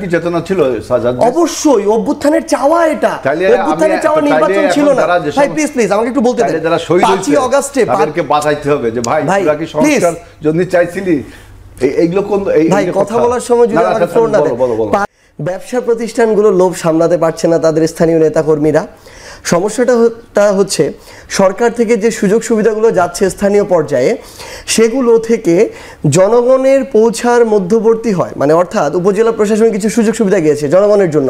কি চেতনা ছিল অবশ্যই অভ্যুত্থানের চাওয়া, এটা অভ্যুত্থানের চাওয়া, নির্বাচন ছিল না। ভাই প্লিজ আমাকে একটু বলতে দেন, 5ই আগস্টে তাদেরকে বাঁচাইতে হবে যে ভাই তোরা কি সংস্কার যদি চাইছিলি, এইগুলো কোন ভাই কথা বলার সময় যদি আমাকে ফোন না দেন। ব্যবসা প্রতিষ্ঠানগুলো লোভ সামলাতে পারছে না তাদের স্থানীয় নেতাকর্মীরা। সমস্যাটা হচ্ছে সরকার থেকে যে সুযোগ সুবিধাগুলো যাচ্ছে স্থানীয় পর্যায়ে, সেগুলো থেকে জনগণের পৌঁছার মধ্যবর্তী হয়, মানে অর্থাৎ উপজেলা প্রশাসনের কিছু সুযোগ সুবিধা গিয়েছে জনগণের জন্য,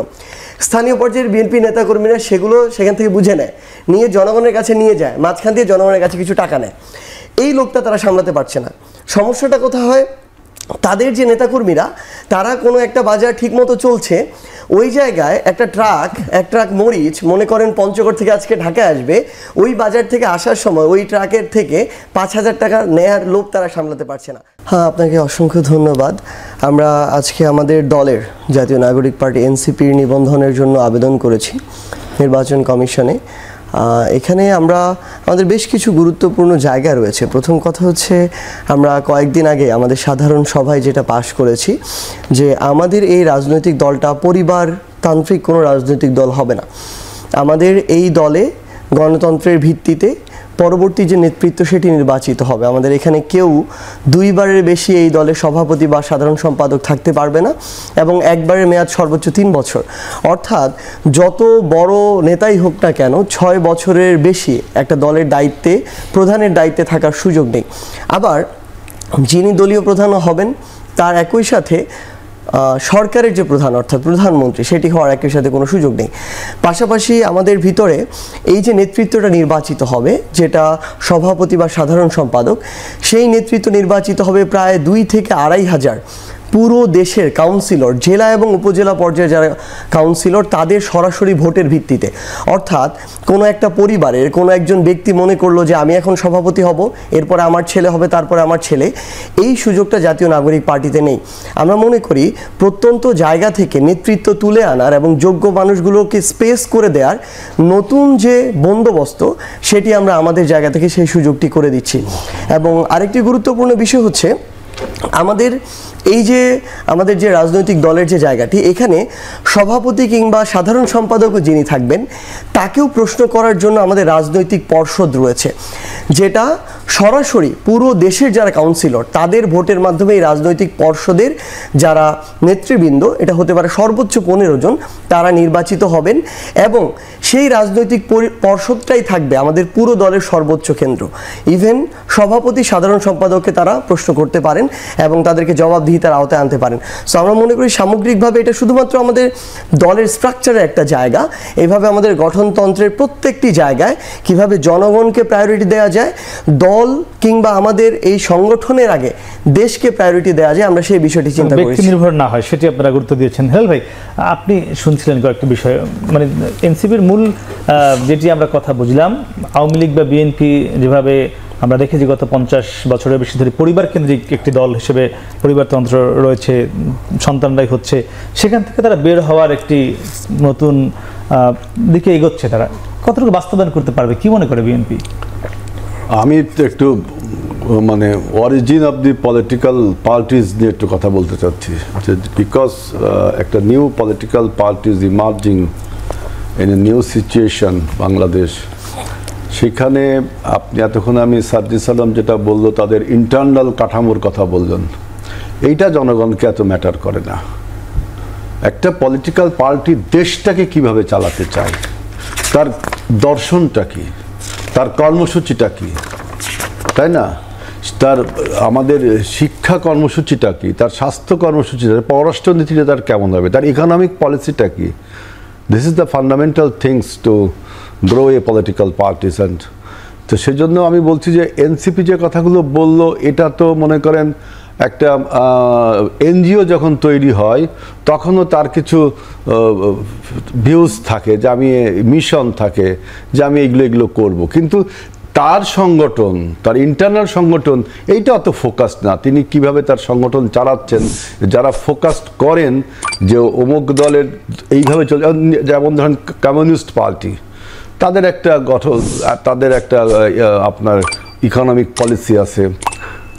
স্থানীয় পর্যায়ের বিএনপি নেতাকর্মীরা সেগুলো সেখান থেকে বুঝে নেয়, নিয়ে জনগণের কাছে নিয়ে যায়, মাঝখান দিয়ে জনগণের কাছে কিছু টাকা নেয়। এই লোকটা তারা সামলাতে পারছে না। সমস্যাটা কোথায় হয়, তাদের যে নেতাকর্মীরা তারা কোনো একটা বাজার ঠিকমতো চলছে, ওই জায়গায় এক ট্রাক মরিচ মনে করেন পঞ্চগড় থেকে আজকে ঢাকায় আসবে, ওই বাজার থেকে আসার সময় ওই ট্রাকের থেকে 5,000 টাকা নেয়ার লোভ তারা সামলাতে পারছে না। হ্যাঁ, আপনাকে অসংখ্য ধন্যবাদ। আমরা আজকে আমাদের দলের জাতীয় নাগরিক পার্টি এনসিপির নিবন্ধনের জন্য আবেদন করেছি নির্বাচন কমিশনে। এখানে আমাদের বেশ কিছু গুরুত্বপূর্ণ জায়গা রয়েছে। প্রথম কথা হচ্ছে, আমরা কয়েকদিন আগে আমাদের সাধারণ সভায় যেটা পাশ করেছি যে আমাদের এই রাজনৈতিক দলটা পরিবারতান্ত্রিক কোনো রাজনৈতিক দল হবে না। আমাদের এই দলে গণতন্ত্রের ভিত্তিতে পরবর্তী যে নেতৃত্ব সেটি নির্বাচিত হবে। আমাদের এখানে কেউ 2 বারের বেশি এই দলের সভাপতি বা সাধারণ সম্পাদক থাকতে পারবে না, এবং একবারের মেয়াদ সর্বোচ্চ 3 বছর। অর্থাৎ যত বড় নেতাই হোক না কেন 6 বছরের বেশি একটা দলের দায়িত্বে, প্রধানের দায়িত্বে থাকার সুযোগ নেই। আবার যিনি দলীয় প্রধানও হবেন তার একই সাথে সরকারের যে প্রধান অর্থাৎ প্রধানমন্ত্রী সেটি হওয়ার একই সাথে কোনো সুযোগ নেই। পাশাপাশি আমাদের ভিতরে এই যে নেতৃত্বটা নির্বাচিত হবে, যেটা সভাপতি বা সাধারণ সম্পাদক, সেই নেতৃত্ব নির্বাচিত হবে প্রায় 2 থেকে 2.5 হাজার পুরো দেশের কাউন্সিলর, জেলা এবং উপজেলা পর্যায়ে যারা কাউন্সিলর তাদের সরাসরি ভোটের ভিত্তিতে। অর্থাৎ কোনো একটা পরিবারের কোনো একজন ব্যক্তি মনে করলো যে আমি এখন সভাপতি হব, এরপরে আমার ছেলে হবে, তারপরে আমার ছেলে, এই সুযোগটা জাতীয় নাগরিক পার্টিতে নেই। আমরা মনে করি প্রত্যন্ত জায়গা থেকে নেতৃত্ব তুলে আনার এবং যোগ্য মানুষগুলোকে স্পেস করে দেওয়ার নতুন যে বন্দোবস্ত, সেটি আমরা আমাদের জায়গা থেকে সেই সুযোগটি করে দিচ্ছি। এবং আরেকটি গুরুত্বপূর্ণ বিষয় হচ্ছে, আমাদের যে রাজনৈতিক দলের যে জায়গাটি, এখানে সভাপতি কিংবা সাধারণ সম্পাদকও যিনি থাকবেন তাকেও প্রশ্ন করার জন্য আমাদের রাজনৈতিক পর্ষদ রয়েছে, যেটা সরাসরি পুরো দেশের যারা কাউন্সিলর তাদের ভোটের মাধ্যমে এই রাজনৈতিক পর্ষদের যারা নেতৃবৃন্দ, এটা হতে পারে সর্বোচ্চ 15 জন, তারা নির্বাচিত হবেন। এবং সেই রাজনৈতিক পর্ষদটাই থাকবে আমাদের পুরো দলের সর্বোচ্চ কেন্দ্র। ইভেন সভাপতি, সাধারণ সম্পাদককে তারা প্রশ্ন করতে পারেন এবং তাদেরকে জবাবদিহিতার আওতায় আনতে পারেন। সো আমরা মনে করি সামগ্রিকভাবে এটা শুধুমাত্র আমাদের দলের স্ট্রাকচারের একটা জায়গা, এইভাবে আমাদের গঠনতন্ত্রের প্রত্যেকটি জায়গায় কিভাবে জনগণকে প্রায়োরিটি দেওয়া যায়, দল কিংবা আমাদের এই সংগঠনের আগে দেশকে প্রায়োরিটি দেওয়া যায়, আমরা সেই বিষয়টি চিন্তা করেছি, ব্যক্তি নির্ভর না হয়, সেটি আপনারা গুরুত্ব দিয়েছেন। হেলাল ভাই, আপনি শুনছিলেন কয়েকটা বিষয়, মানে এনসিপির মূল যেটি আমরা কথা বুঝলাম, আওয়ামী লীগ বা বিএনপি যেভাবে আমরা দেখেছি গত 50 বছরের বেশি ধরে পরিবার কেন্দ্রিক একটি দল হিসেবে পরিবারতন্ত্র রয়েছে, সন্তানরাই হচ্ছে, সেখান থেকে তারা বের হওয়ার একটি নতুন দিকে এগোচ্ছে। তারা কতটুকু বাস্তবায়ন করতে পারবে, কি মনে করে বিএনপি? আমি একটু মানে origin of the political parties নিয়ে একটু কথা বলতে চাচ্ছি, যে বিকজ একটা new political parties emerging in a new situation Bangladesh, সেখানে আপনি এতক্ষণ আমি সাজ্জিদ সালাম যেটা বললো তাদের ইন্টারনাল কাঠামোর কথা বললেন, এইটা জনগণকে এত ম্যাটার করে না। একটা পলিটিক্যাল পার্টি দেশটাকে কিভাবে চালাতে চায়, তার দর্শনটা কি, তার কর্মসূচিটা কি, তাই না, তার আমাদের শিক্ষা কর্মসূচিটা কি, তার স্বাস্থ্য কর্মসূচিটা, পররাষ্ট্রনীতিটা তার কেমন হবে, তার ইকোনমিক পলিসিটা কি, this is the fundamental things to grow a political parties. And তো সেজন্য আমি বলছি যে এনসিপি যে কথাগুলো বললো, এটা তো মনে করেন একটা এনজিও যখন তৈরি হয় তখনও তার কিছু ভিউজ থাকে, যে আমি মিশন থাকে যে আমি এগুলো করব, কিন্তু তার সংগঠন, তার ইন্টারনাল সংগঠন এইটা অত ফোকাসড না। তিনি কিভাবে তার সংগঠন চালাচ্ছেন, যারা ফোকাসড করেন যে অমুক দলের এইভাবে চলে, যেমন ধরেন কমিউনিস্ট পার্টি, তাদের একটা গঠন, তাদের একটা আপনার ইকোনমিক পলিসি আছে,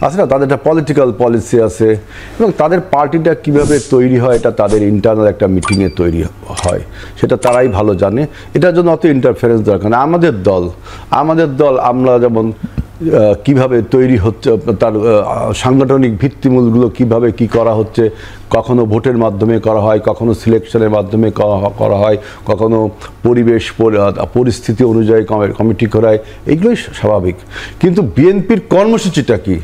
আছে না, তাদের একটা পলিটিক্যাল পলিসি আছে এবং তাদের পার্টিটা কিভাবে তৈরি হয় এটা তাদের ইন্টারনাল একটা মিটিংয়ে তৈরি হয়, সেটা তারাই ভালো জানে। এটার জন্য অত ইন্টারফারেন্স দরকার না। আমাদের দল আমরা যেমন কিভাবে তৈরি হচ্ছে, তার সাংগঠনিক ভিত্তিমূলগুলো কিভাবে কি করা হচ্ছে, কখনো ভোটের মাধ্যমে করা হয়, কখনো সিলেকশনের মাধ্যমে করা হয়, কখনো পরিবেশ পরিস্থিতি অনুযায়ী কমিটি করায়, এগুলোই স্বাভাবিক। কিন্তু বিএনপির কর্মসূচিটা কি?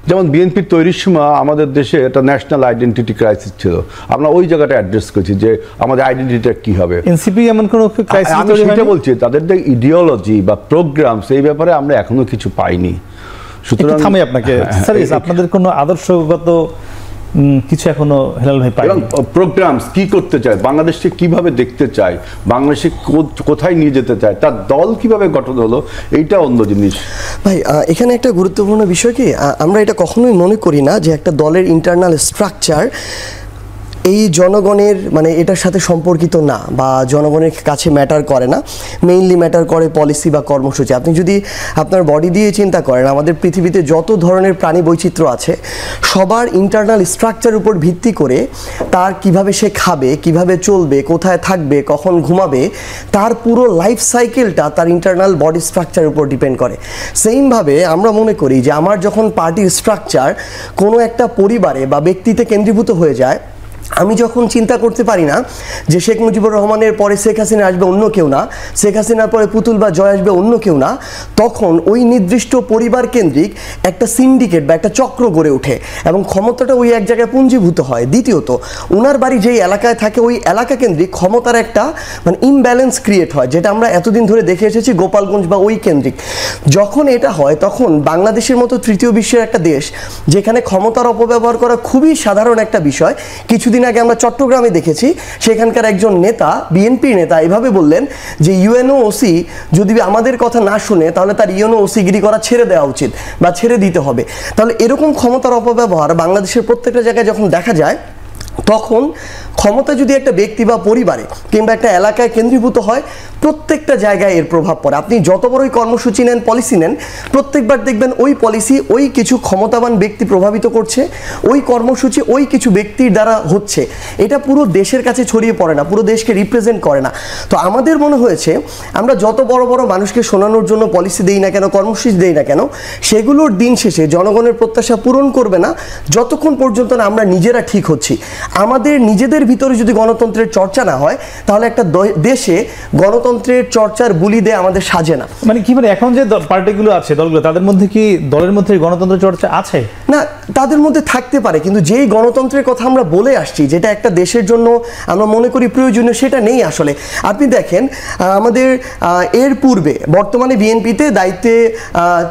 যেমন বিএনপির তৈরির সময় আমাদের দেশে একটা ন্যাশনাল আইডেন্টিটি ক্রাইসিস ছিল, আমরা ওই জায়গাটা অ্যাড্রেস করছি যে আমাদের আইডেন্টিটিটা কি হবে। এনসিপি এমন কোনো ক্রাইসিস আমি সেটা বলছি, তাদের যে ইডিওলজি বা প্রোগ্রাম সেই ব্যাপারে আমরা এখনো কিছু পাইনি। সুতরাং থামি আপনাকে স্যার, আপনাদের কোনো আদর্শগত কিছু এখনো হেলাল ভাই পাই, এবং প্রোগ্রামস কি করতে চায়, বাংলাদেশকে কিভাবে দেখতে চায়, বাংলাদেশে কোথায় নিয়ে যেতে চায়, তার দল কিভাবে গঠন হলো, এইটা অন্য জিনিস ভাই। এখানে একটা গুরুত্বপূর্ণ বিষয় কি, আমরা এটা কখনোই মনে করি না যে একটা দলের ইন্টারনাল স্ট্রাকচার এই জনগণের মানে এটার সাথে সম্পর্কিত না বা জনগণের কাছে ম্যাটার করে না। মেইনলি ম্যাটার করে পলিসি বা কর্মসূচি। আপনি যদি আপনার বডি দিয়ে চিন্তা করেন, আমাদের পৃথিবীতে যত ধরনের প্রাণী বৈচিত্র্য আছে সবার ইন্টারনাল স্ট্রাকচার উপর ভিত্তি করে তার কিভাবে সে খাবে, কিভাবে চলবে, কোথায় থাকবে, কখন ঘুমাবে, তার পুরো লাইফ সাইকেলটা তার ইন্টারনাল বডি স্ট্রাকচার উপর ডিপেন্ড করে। সেইমভাবে আমরা মনে করি যে আমার যখন পার্টির স্ট্রাকচার কোনো একটা পরিবারে বা ব্যক্তিতে কেন্দ্রীভূত হয়ে যায়, আমি যখন চিন্তা করতে পারি না যে শেখ মুজিবুর রহমানের পরে শেখ হাসিনা আসবে অন্য কেউ না, শেখ হাসিনার পরে পুতুল বা জয় আসবে অন্য কেউ না, তখন ওই নির্দিষ্ট পরিবার কেন্দ্রিক একটা সিন্ডিকেট বা একটা চক্র গড়ে ওঠে এবং ক্ষমতাটা ওই এক জায়গায় পুঞ্জীভূত হয়। দ্বিতীয়ত, ওনার বাড়ি যেই এলাকায় থাকে ওই এলাকা কেন্দ্রিক ক্ষমতার একটা মানে ইমব্যালেন্স ক্রিয়েট হয়, যেটা আমরা এতদিন ধরে দেখে এসেছি গোপালগঞ্জ বা ওই কেন্দ্রিক। যখন এটা হয় তখন বাংলাদেশের মতো তৃতীয় বিশ্বের একটা দেশ যেখানে ক্ষমতার অপব্যবহার করা খুবই সাধারণ একটা বিষয়, কিছুদিন আগে আমরা চট্টগ্রামে দেখেছি সেখানকার একজন নেতা, বিএনপির নেতা, এভাবে বললেন যে ইউএনও ওসি যদি আমাদের কথা না শুনে তাহলে তার ইউএনও ওসিগিরি করা ছেড়ে দেওয়া উচিত বা ছেড়ে দিতে হবে। তাহলে এরকম ক্ষমতার অপব্যবহার বাংলাদেশের প্রত্যেকটা জায়গায় যখন দেখা যায়, তখন ক্ষমতা যদি একটা ব্যক্তি বা পরিবারে কিংবা একটা এলাকায় কেন্দ্রীভূত হয়, প্রত্যেকটা জায়গায় এর প্রভাব পড়ে। আপনি যত বড়ই কর্মসূচি নেন, পলিসি নেন, প্রত্যেকবার দেখবেন ওই পলিসি ওই কিছু ক্ষমতাবান ব্যক্তি প্রভাবিত করছে, ওই কর্মসূচি ওই কিছু ব্যক্তির দ্বারা হচ্ছে। এটা পুরো দেশের কাছে ছড়িয়ে পড়ে না, পুরো দেশকে রিপ্রেজেন্ট করে না। তো আমাদের মনে হয়েছে আমরা যত বড় বড় মানুষকে শোনানোর জন্য পলিসি দেই না কেন, কর্মসূচি দেই না কেন, সেগুলোর দিন শেষে জনগণের প্রত্যাশা পূরণ করবে না যতক্ষণ পর্যন্ত না আমরা নিজেরা ঠিক হচ্ছি। আমাদের নিজেদের ভিতরে যদি গণতন্ত্রের চর্চা না হয়, তাহলে একটা দেশে গণতন্ত্রের চর্চার বুলি দেয়া আমাদের সাজে না। মানে কি, মানে এখন যে পার্টিগুলো আছে, দলগুলো, তাদের মধ্যে কি দলের মধ্যে গণতন্ত্র চর্চা আছে? না, তাদের মধ্যে থাকতে পারে, কিন্তু যেই গণতন্ত্রের কথা আমরা বলে আসছি, যেটা একটা দেশের জন্য আমরা মনে করি প্রয়োজনীয়, সেটা নেই আসলে। আপনি দেখেন আমাদের এর পূর্বে বর্তমানে বিএনপিতে দায়িত্বে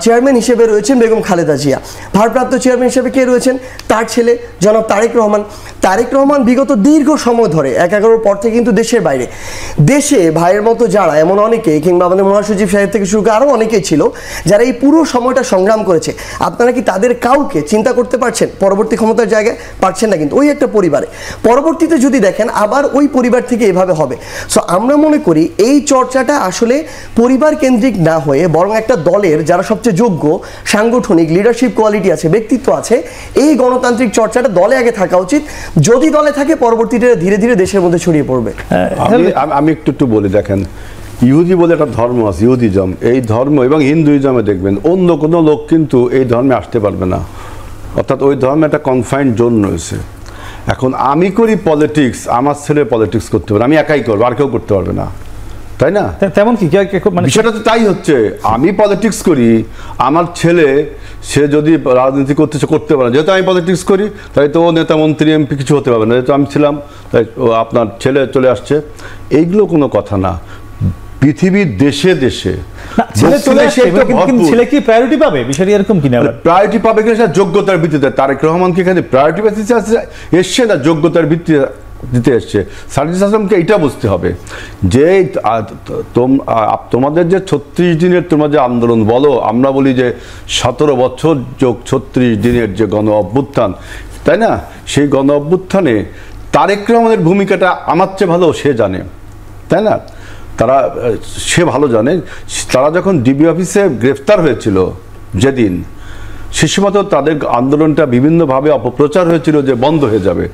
চেয়ারম্যান হিসেবে রয়েছেন বেগম খালেদা জিয়া, ভারপ্রাপ্ত চেয়ারম্যান হিসেবে কে রয়েছেন? তার ছেলে জনাব তারেক রহমান। তারেক রহমান বিগত দীর্ঘ সময় ধরে 11-11 পর থেকে কিন্তু দেশের বাইরে, দেশে ভাইয়ের মতো যারা এমন অনেকে, কিংবা আমাদের মহাসচিব সাহেব থেকে শুরু করে আরও অনেকেই ছিল যারা এই পুরো সময়টা সংগ্রাম করেছে। আপনারা কি তাদের কাউকে চিন্তা করতে পারছেন পরবর্তী ক্ষমতার জায়গায়? পারছেন না। কিন্তু ওই একটা পরিবারে পরবর্তীতে যদি দেখেন আবার ওই পরিবার থেকে এভাবে হবে। সো আমরা মনে করি এই চর্চাটা আসলে পরিবার কেন্দ্রিক না হয়ে বরং একটা দলের যারা সবচেয়ে যোগ্য, সাংগঠনিক লিডারশিপ কোয়ালিটি আছে, ব্যক্তিত্ব আছে, এই গণতান্ত্রিক চর্চাটা দলে আগে থাকা উচিত। যদি দলে থাকে, পরবর্তীতে ধীরে ধীরে দেশের মধ্যে ছড়িয়ে পড়বে। আমি একটু বলি, দেখেন ইহুদি বলে একটা ধর্ম আছে, ইহুদিজম। এই ধর্ম এবং হিন্দুইজমে দেখবেন অন্য কোনো লোক কিন্তু এই ধর্মে আসতে পারবে না, অর্থাৎ ওই ধর্মে একটা কনফাইন্ড জোন রয়েছে। এখন আমি করি পলিটিক্স, আমার ছেলে পলিটিক্স করতে পারে, আমি একাই করবো, আর কেউ করতে পারবে না, তাই না? তেমন কি বিষয়টা তো তাই হচ্ছে। আমি পলিটিক্স করি, আমার ছেলে সে যদি রাজনীতি করতে পারে, যেহেতু আমি পলিটিক্স করি, তাই তো ও নেতা মন্ত্রী এমপি কিছু হতে পারবে না, যেহেতু আমি ছিলাম, তাই আপনার ছেলে চলে আসছে। এইগুলো কোনো কথা না। পৃথিবীর দেশে দেশে ছেলে কি প্রায়োরিটি পাবে, বিষয়টি এরকম কিনা? প্রায়োরিটি পাবে কিনা সেটা যোগ্যতার ভিত্তিতে। তারেক রহমান কি এখানে প্রায়োরিটি ভিত্তিতে এসছে না যোগ্যতার ভিত্তিতে দিতে এসছে? সার্জিস আজমকে এটা বুঝতে হবে যে তোমাদের যে 36 দিনের তোমার যে আন্দোলন বলো, আমরা বলি যে 17 বছর যোগ 36 দিনের যে গণ অভ্যুত্থান, তাই না? সেই গণ অভ্যুত্থানে তারেক রহমানের ভূমিকাটা আমার চেয়ে ভালো সে জানে, তাই না? সে ভালো জানে। তারা যখন ডিবি অফিসে গ্রেফতার হয়েছিল যেদিন, সে সময় তো তাদের আন্দোলনটা বিভিন্নভাবে অপপ্রচার হয়েছিল যে বন্ধ হয়ে যাবে।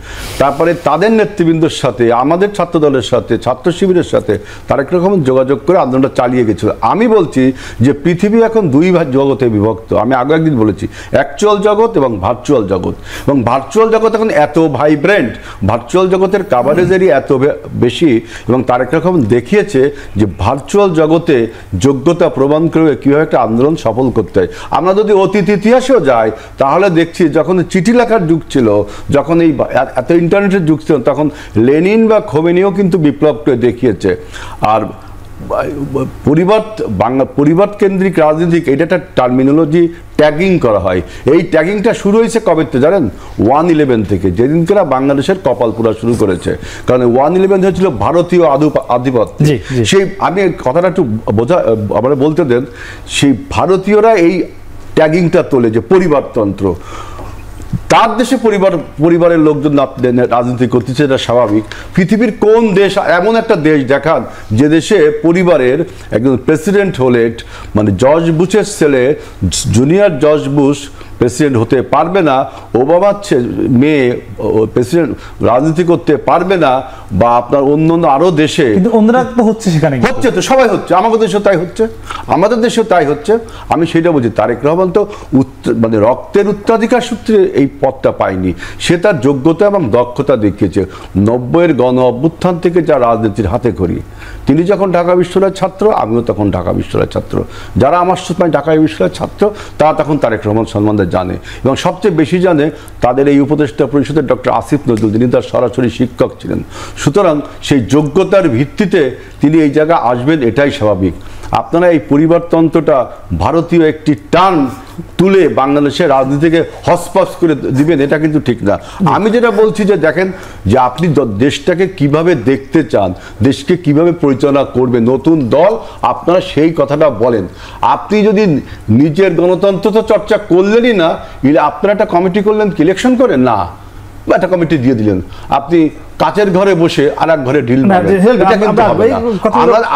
তারপরে তাদের নেতৃবৃন্দের সাথে, আমাদের ছাত্র দলের সাথে, ছাত্র শিবিরের সাথে তারেক রহমান যোগাযোগ করে আন্দোলনটা চালিয়ে গেছিল। আমি বলছি যে পৃথিবী এখন দুই জগতে বিভক্ত। আমি আগে একদিন বলেছি, অ্যাকচুয়াল জগৎ এবং ভার্চুয়াল জগৎ। এবং ভার্চুয়াল জগৎ এখন এত ভাইব্রেন্ট, ভার্চুয়াল জগতের কাভারেজ এরিয়া এত বেশি, এবং তারেক রহমান দেখিয়েছে যে ভার্চুয়াল জগতে যোগ্যতা প্রমাণ করে কীভাবে একটা আন্দোলন সফল করতে হয়। আমরা যদি অতীত ইতিহাসেও যাই তাহলে দেখছি যখন চিঠি লেখার যুগ ছিল, যখন এই এত ইন্টারনেটের যুগ ছিল, তখন লেনিন বা খোমেনিও কিন্তু বিপ্লব করে দেখিয়েছে। আর পরিবার কেন্দ্রিক রাজনীতি, এটা একটা টার্মিনোলজি ট্যাগিং করা হয়। এই ট্যাগিংটা শুরু হয়েছে কবে থেকে জানেন? 1/11 থেকে, যেদিনকে বাংলাদেশের কপাল পোড়া শুরু করেছে। কারণ 1/11 হয়েছিল ভারতীয় আধিপত্য। সেই আমি কথাটা একটু আবার বলতে দেন, সেই ভারতীয়রা এই ট্যাগিংটা তোলে যে পরিবারতন্ত্র, তার দেশে পরিবারের লোকজন রাজনীতি করতেছে, এটা স্বাভাবিক। পৃথিবীর কোন দেশ, এমন একটা দেশ দেখান যে দেশে পরিবারের একজন প্রেসিডেন্ট হলে, মানে জর্জ বুশের ছেলে জুনিয়র জর্জ বুশ প্রেসিডেন্ট হতে পারবে না, ওবামার মেয়ে প্রেসিডেন্ট রাজনীতি করতে পারবে না, বা আপনার অন্য আরো দেশে হচ্ছে, সেখানে হচ্ছে তো, সবাই হচ্ছে, আমাদের দেশেও তাই হচ্ছে, আমাদের দেশেও তাই হচ্ছে। আমি সেটা বলছি, তারেক রহমান তো মানে রক্তের উত্তরাধিকার সূত্রে এই পদটা পায়নি, সে তার যোগ্যতা এবং দক্ষতা দেখিয়েছে। 90-এর গণ অভ্যুত্থান থেকে যা রাজনীতির হাতে করি, তিনি যখন ঢাকা বিশ্ববিদ্যালয়ের ছাত্র, আমিও তখন ঢাকা বিশ্ববিদ্যালয়ের ছাত্র, যারা আমার সময় ঢাকা বিশ্ববিদ্যালয়ের ছাত্র তারা তখন তারেক রহমান সম্বন্ধে জানে, এবং সবচেয়ে বেশি জানে তাদের এই উপদেষ্টা পরিষদের ডক্টর আসিফ নজরুল, যিনি তার সরাসরি শিক্ষক ছিলেন। সুতরাং সেই যোগ্যতার ভিত্তিতে তিনি এই জায়গায় আসবেন, এটাই স্বাভাবিক। আপনারা এই পরিবারতন্ত্রটা ভারতীয় একটি টার্ম তুলে বাংলাদেশের রাজনীতিকে হসপস করে দিবেন, এটা কিন্তু ঠিক না। আমি যেটা বলছি যে দেখেন, যে আপনি দেশটাকে কিভাবে দেখতে চান, দেশকে কিভাবে পরিচালনা করবে, নতুন দল আপনারা সেই কথাটা বলেন। আপনি যদি নিজের গণতন্ত্র তো চর্চা করলেনই না, আপনারা একটা কমিটি করলেন, কি ইলেকশন করেন না, বা একটা কমিটি দিয়ে দিলেন, আপনি কাচের ঘরে বসে আর এক ঘরে ঢিল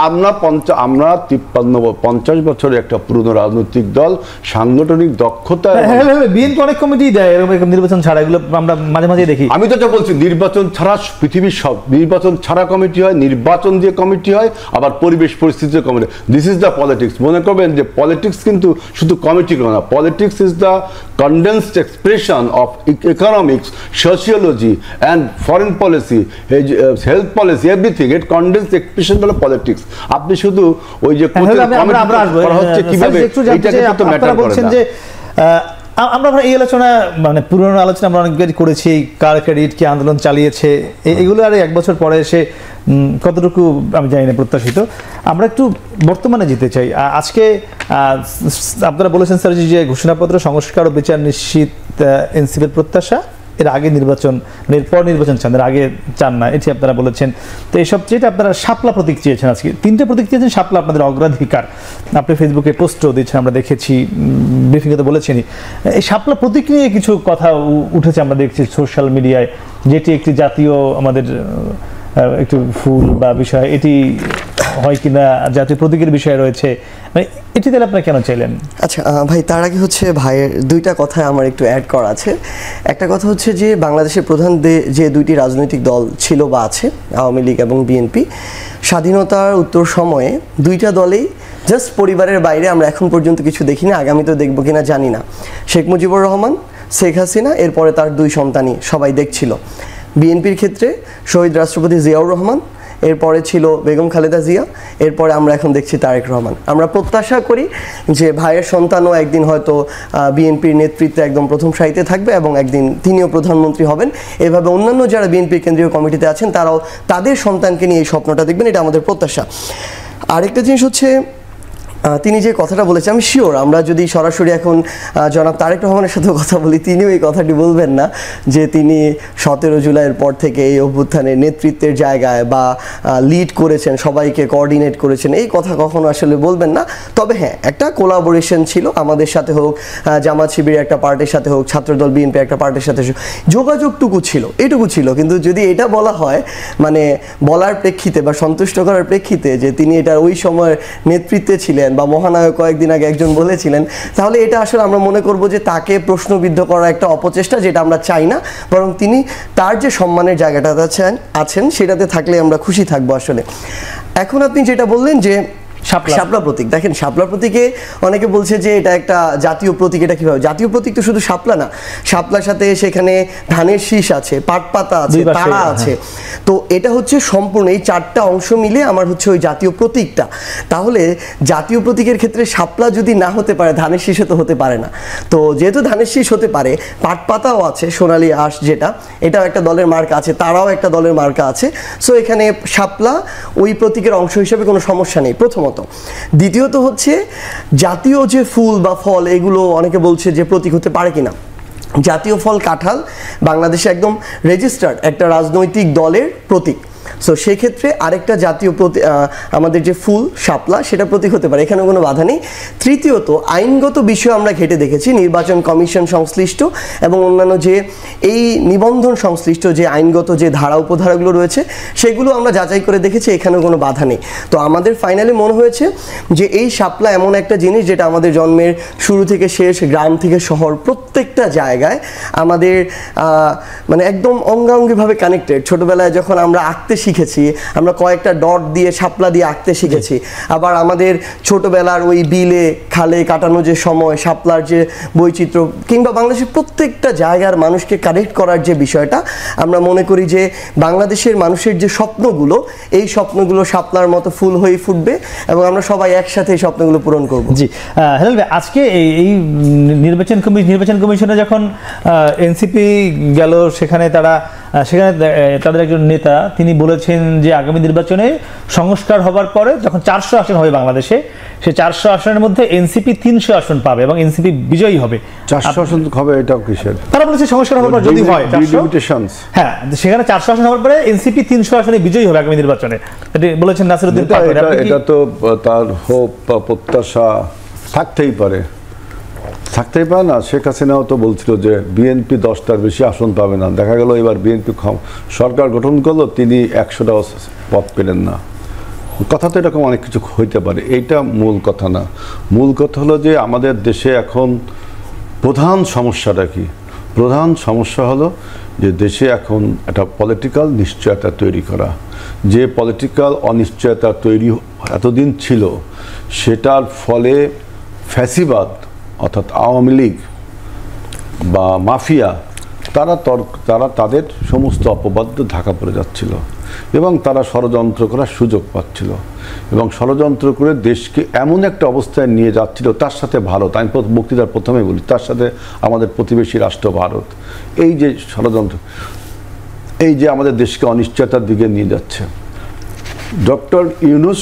আমরা 50 বছরের একটা পুরনো রাজনৈতিক দল, সাংগঠনিক দক্ষতা। বিএনপি অনেক কমিটি দেয় এরকম নির্বাচন ছাড়া, এগুলো আমরা মাঝে মাঝে দেখি। আমি তো বলছি, নির্বাচন ছাড়া পৃথিবীর সব, নির্বাচন ছাড়া কমিটি হয়, নির্বাচন দিয়ে কমিটি হয়, আবার পরিবেশ পরিস্থিতির committee. This is the politics. মনে করবেন যে পলিটিক্স কিন্তু শুধু কমিটি করে না, politics is the condensed expression of economics, sociology and foreign policy, health policy, everything. It condensed expression হলো পলিটিক্স। আপনি শুধু ওই যে আমরা এই আলোচনা, মানে পুরনো আলোচনা আমরা অনেকবার করেছি, কার ক্রেডিট, কি আন্দোলন চালিয়েছে, এগুলো আর 1 বছর পরে এসে কতটুকু আমি জানি না প্রত্যাশিত। আমরা একটু বর্তমানে যেতে চাই। আজকে আপনারা বলেছেন স্যার যে ঘোষণাপত্র সংস্কার ও বিচার নিশ্চিত এনসিপির প্রত্যাশা, এর আগে নির্বাচন, এরপর নির্বাচন চান, এর আগে চান না, এটি আপনারা বলেছেন। তো এইসব যেটা আপনারা শাপলা প্রতীক চেয়েছেন, আজকে 3টে প্রতীক চেয়েছেন, শাপলা আপনাদের অগ্রাধিকার। আপনি ফেসবুকে পোস্টও দিচ্ছেন, আমরা দেখেছি, ব্রিফিংয়ে তো বলেছেনই। এই শাপলা প্রতীক নিয়ে কিছু কথা উঠেছে আমরা দেখছি সোশ্যাল মিডিয়ায়, যেটি একটি জাতীয় আমাদের একটু ফুল বা বিষয়, এটি হয় কিনা জাতীয় প্রতীকের বিষয় রয়েছে, মানে এটি তাহলে আপনারা কেন চাইলেন? আচ্ছা ভাই, তার আগে হচ্ছে ভাইয়ের 2টা কথা আমার একটু অ্যাড করা আছে। একটা কথা হচ্ছে যে বাংলাদেশের প্রধান যে 2টি রাজনৈতিক দল ছিল বা আছে, আওয়ামী লীগ এবং বিএনপি, স্বাধীনতার উত্তর সময়ে 2টা দলেই জাস্ট পরিবারের বাইরে আমরা এখন পর্যন্ত কিছু দেখিনি, আগামী তো দেখবো কিনা জানি না। শেখ মুজিবুর রহমান, শেখ হাসিনা, এরপরে তার 2 সন্তানই সবাই দেখছিল। বিএনপির ক্ষেত্রে শহীদ রাষ্ট্রপতি জিয়াউর রহমান, এরপরে ছিল বেগম খালেদা জিয়া, এরপরে আমরা এখন দেখছি তারেক রহমান। আমরা প্রত্যাশা করি যে ভাইয়ের সন্তানও একদিন হয়তো বিএনপির নেতৃত্বে একদম প্রথম সারিতে থাকবে এবং একদিন তিনিও প্রধানমন্ত্রী হবেন। এভাবে অন্যান্য যারা বিএনপির কেন্দ্রীয় কমিটিতে আছেন তারাও তাদের সন্তানকে নিয়ে এই স্বপ্নটা দেখবেন, এটা আমাদের প্রত্যাশা। আরেকটা জিনিস হচ্ছে, তিনি যে কথাটা বলেছেন, আমি শিওর আমরা যদি সরাসরি এখন জনাব তারেক রহমানের সাথে কথা বলি, তিনিও এই কথাটি বলবেন না যে তিনি 17 জুলাইয়ের পর থেকে এই অভ্যুত্থানের নেতৃত্বের জায়গায় বা লিড করেছেন, সবাইকে কোঅর্ডিনেট করেছেন, এই কথা কখনো আসলে বলবেন না। তবে হ্যাঁ, একটা কোলাবোরেশন ছিল, আমাদের সাথে হোক, জামাত শিবিরের একটা পার্টির সাথে হোক, ছাত্রদল বিএনপি একটা পার্টির সাথে যোগাযোগটুকু ছিল, এটুকু ছিল। কিন্তু যদি এটা বলা হয়, মানে বলার প্রেক্ষিতে বা সন্তুষ্ট করার প্রেক্ষিতে যে তিনি এটা ওই সময়ের নেতৃত্বে ছিলেন বলেছিলেন বা মহানায়ক কয়েকদিন আগে একজন বলেছিলেন, তাহলে এটা আসলে আমরা মনে করব যে তাকে প্রশ্নবিদ্ধ করার একটা অপচেষ্টা, যেটা আমরা চাই না। বরং তিনি তার যে সম্মানের জায়গাটা আছেন সেটাতে থাকলে আমরা খুশি থাকবো আসলে। এখন আপনি যেটা বললেন যে শাপলা প্রতীক, দেখেন শাপলা প্রতীকে অনেকে বলছে যে এটা একটা জাতীয় প্রতীক। এটা কিভাবে জাতীয় প্রতীক? তো শুধু শাপলা না, শাপলার সাথে সেখানে ধানের শীষ আছে, পাট পাতা আছে, তারা আছে। তো এটা হচ্ছে সম্পূর্ণ এই চারটা অংশ মিলে আমার হচ্ছে ওই জাতীয় প্রতীকটা। তাহলে জাতীয় প্রতীকের ক্ষেত্রে শাপলা যদি না হতে পারে, ধানের শীষে তো হতে পারে না। তো যেহেতু ধানের শীষ হতে পারে, পাট পাতাও আছে, সোনালী আঁশ যেটা, এটাও একটা দলের মার্কা আছে, তারাও একটা দলের মার্কা আছে। সো এখানে শাপলা ওই প্রতীকের অংশ হিসেবে কোনো সমস্যা নেই, প্রথমত। দ্বিতীয়ত হচ্ছে জাতীয় যে ফুল বা ফল, এগুলো অনেকে বলছে যে প্রতীক হতে পারে কিনা। জাতীয় ফল কাঁঠাল বাংলাদেশে একদম রেজিস্টার্ড একটা রাজনৈতিক দলের প্রতীক। সো সেক্ষেত্রে আরেকটা জাতীয় আমাদের যে ফুল শাপলা, সেটা প্রতীক হতে পারে, এখানে কোনো বাধা নেই। তৃতীয়ত আইনগত বিষয় আমরা ঘেটে দেখেছি, নির্বাচন কমিশন সংশ্লিষ্ট এবং অন্যান্য যে এই নিবন্ধন সংশ্লিষ্ট যে আইনগত যে ধারা উপধারাগুলো রয়েছে, সেগুলো আমরা যাচাই করে দেখেছি, এখানেও কোনো বাধা নেই। তো আমাদের ফাইনালি মনে হয়েছে যে এই শাপলা এমন একটা জিনিস যেটা আমাদের জন্মের শুরু থেকে শেষ, গ্রাম থেকে শহর, প্রত্যেকটা জায়গায় আমাদের মানে একদম অঙ্গাঙ্গিভাবে কানেক্টেড। ছোটবেলায় যখন আমরা আঁকতে শিখেছি, আমরা কয়েকটা ডট দিয়ে শাপলা দিয়ে আঁকতে শিখেছি। আবার আমাদের ছোটবেলার ওই বিলে খালে কাটানো যে সময়, শাপলার যে বৈচিত্র্য, কিংবা বাংলাদেশের প্রত্যেকটা জায়গার মানুষকে কানেক্ট করার যে বিষয়টা, আমরা মনে করি যে বাংলাদেশের মানুষের যে স্বপ্নগুলো, এই স্বপ্নগুলো শাপলার মতো ফুল হয়ে ফুটবে এবং আমরা সবাই একসাথে এই স্বপ্নগুলো পূরণ করব। জি হেলাল ভাই, আজকে এই নির্বাচন কমিশনে যখন এনসিপি গেল, সেখানে তাদের একজন নেতা তিনি বলেছেন যে আগামী নির্বাচনে সংস্কার হবার পরে যখন 400 আসন হবে বাংলাদেশে, সেই 400 আসনের মধ্যে এনসিপি 300 আসন পাবে এবং এনসিপি বিজয়ী হবে। 400 আসন হবে, এটাও কিসের? তারা বলেছে সংস্কার হবার পর যদি হয় 400, হ্যাঁ, সেখানে 400 আসন হওয়ার পরে এনসিপি 300 আসনে বিজয়ী হবে আগামী নির্বাচনে, এটি বলেছেন নাসিরউদ্দিন পাটোয়ারি। এটা তো তার হোপ বা প্রত্যাশা থাকতেই পারে না। শেখ হাসিনাও তো বলছিল যে বিএনপি 10টার বেশি আসন পাবে না। দেখা গেল এবার বিএনপি সরকার গঠন করলো, তিনি 100টাও পদ পেলেন না। কথা তো এরকম অনেক কিছু হইতে পারে, এইটা মূল কথা না। মূল কথা হলো যে আমাদের দেশে এখন প্রধান সমস্যাটা কি? প্রধান সমস্যা হলো যে দেশে এখন একটা পলিটিক্যাল নিশ্চয়তা তৈরি করা। যে পলিটিক্যাল অনিশ্চয়তা তৈরি এতদিন ছিল, সেটার ফলে ফ্যাসিবাদ অর্থাৎ আওয়ামী লীগ বা মাফিয়া তারা তাদের সমস্ত অপবাদ্য ঢাকা পড়ে যাচ্ছিল এবং তারা ষড়যন্ত্র করার সুযোগ পাচ্ছিল এবং ষড়যন্ত্র করে দেশকে এমন একটা অবস্থায় নিয়ে যাচ্ছিল। তার সাথে ভারত, আমি বক্তৃতার প্রথমে বলি, তার সাথে আমাদের প্রতিবেশী রাষ্ট্র ভারত, এই যে ষড়যন্ত্র, এই যে আমাদের দেশকে অনিশ্চয়তার দিকে নিয়ে যাচ্ছে। ডক্টর ইউনূস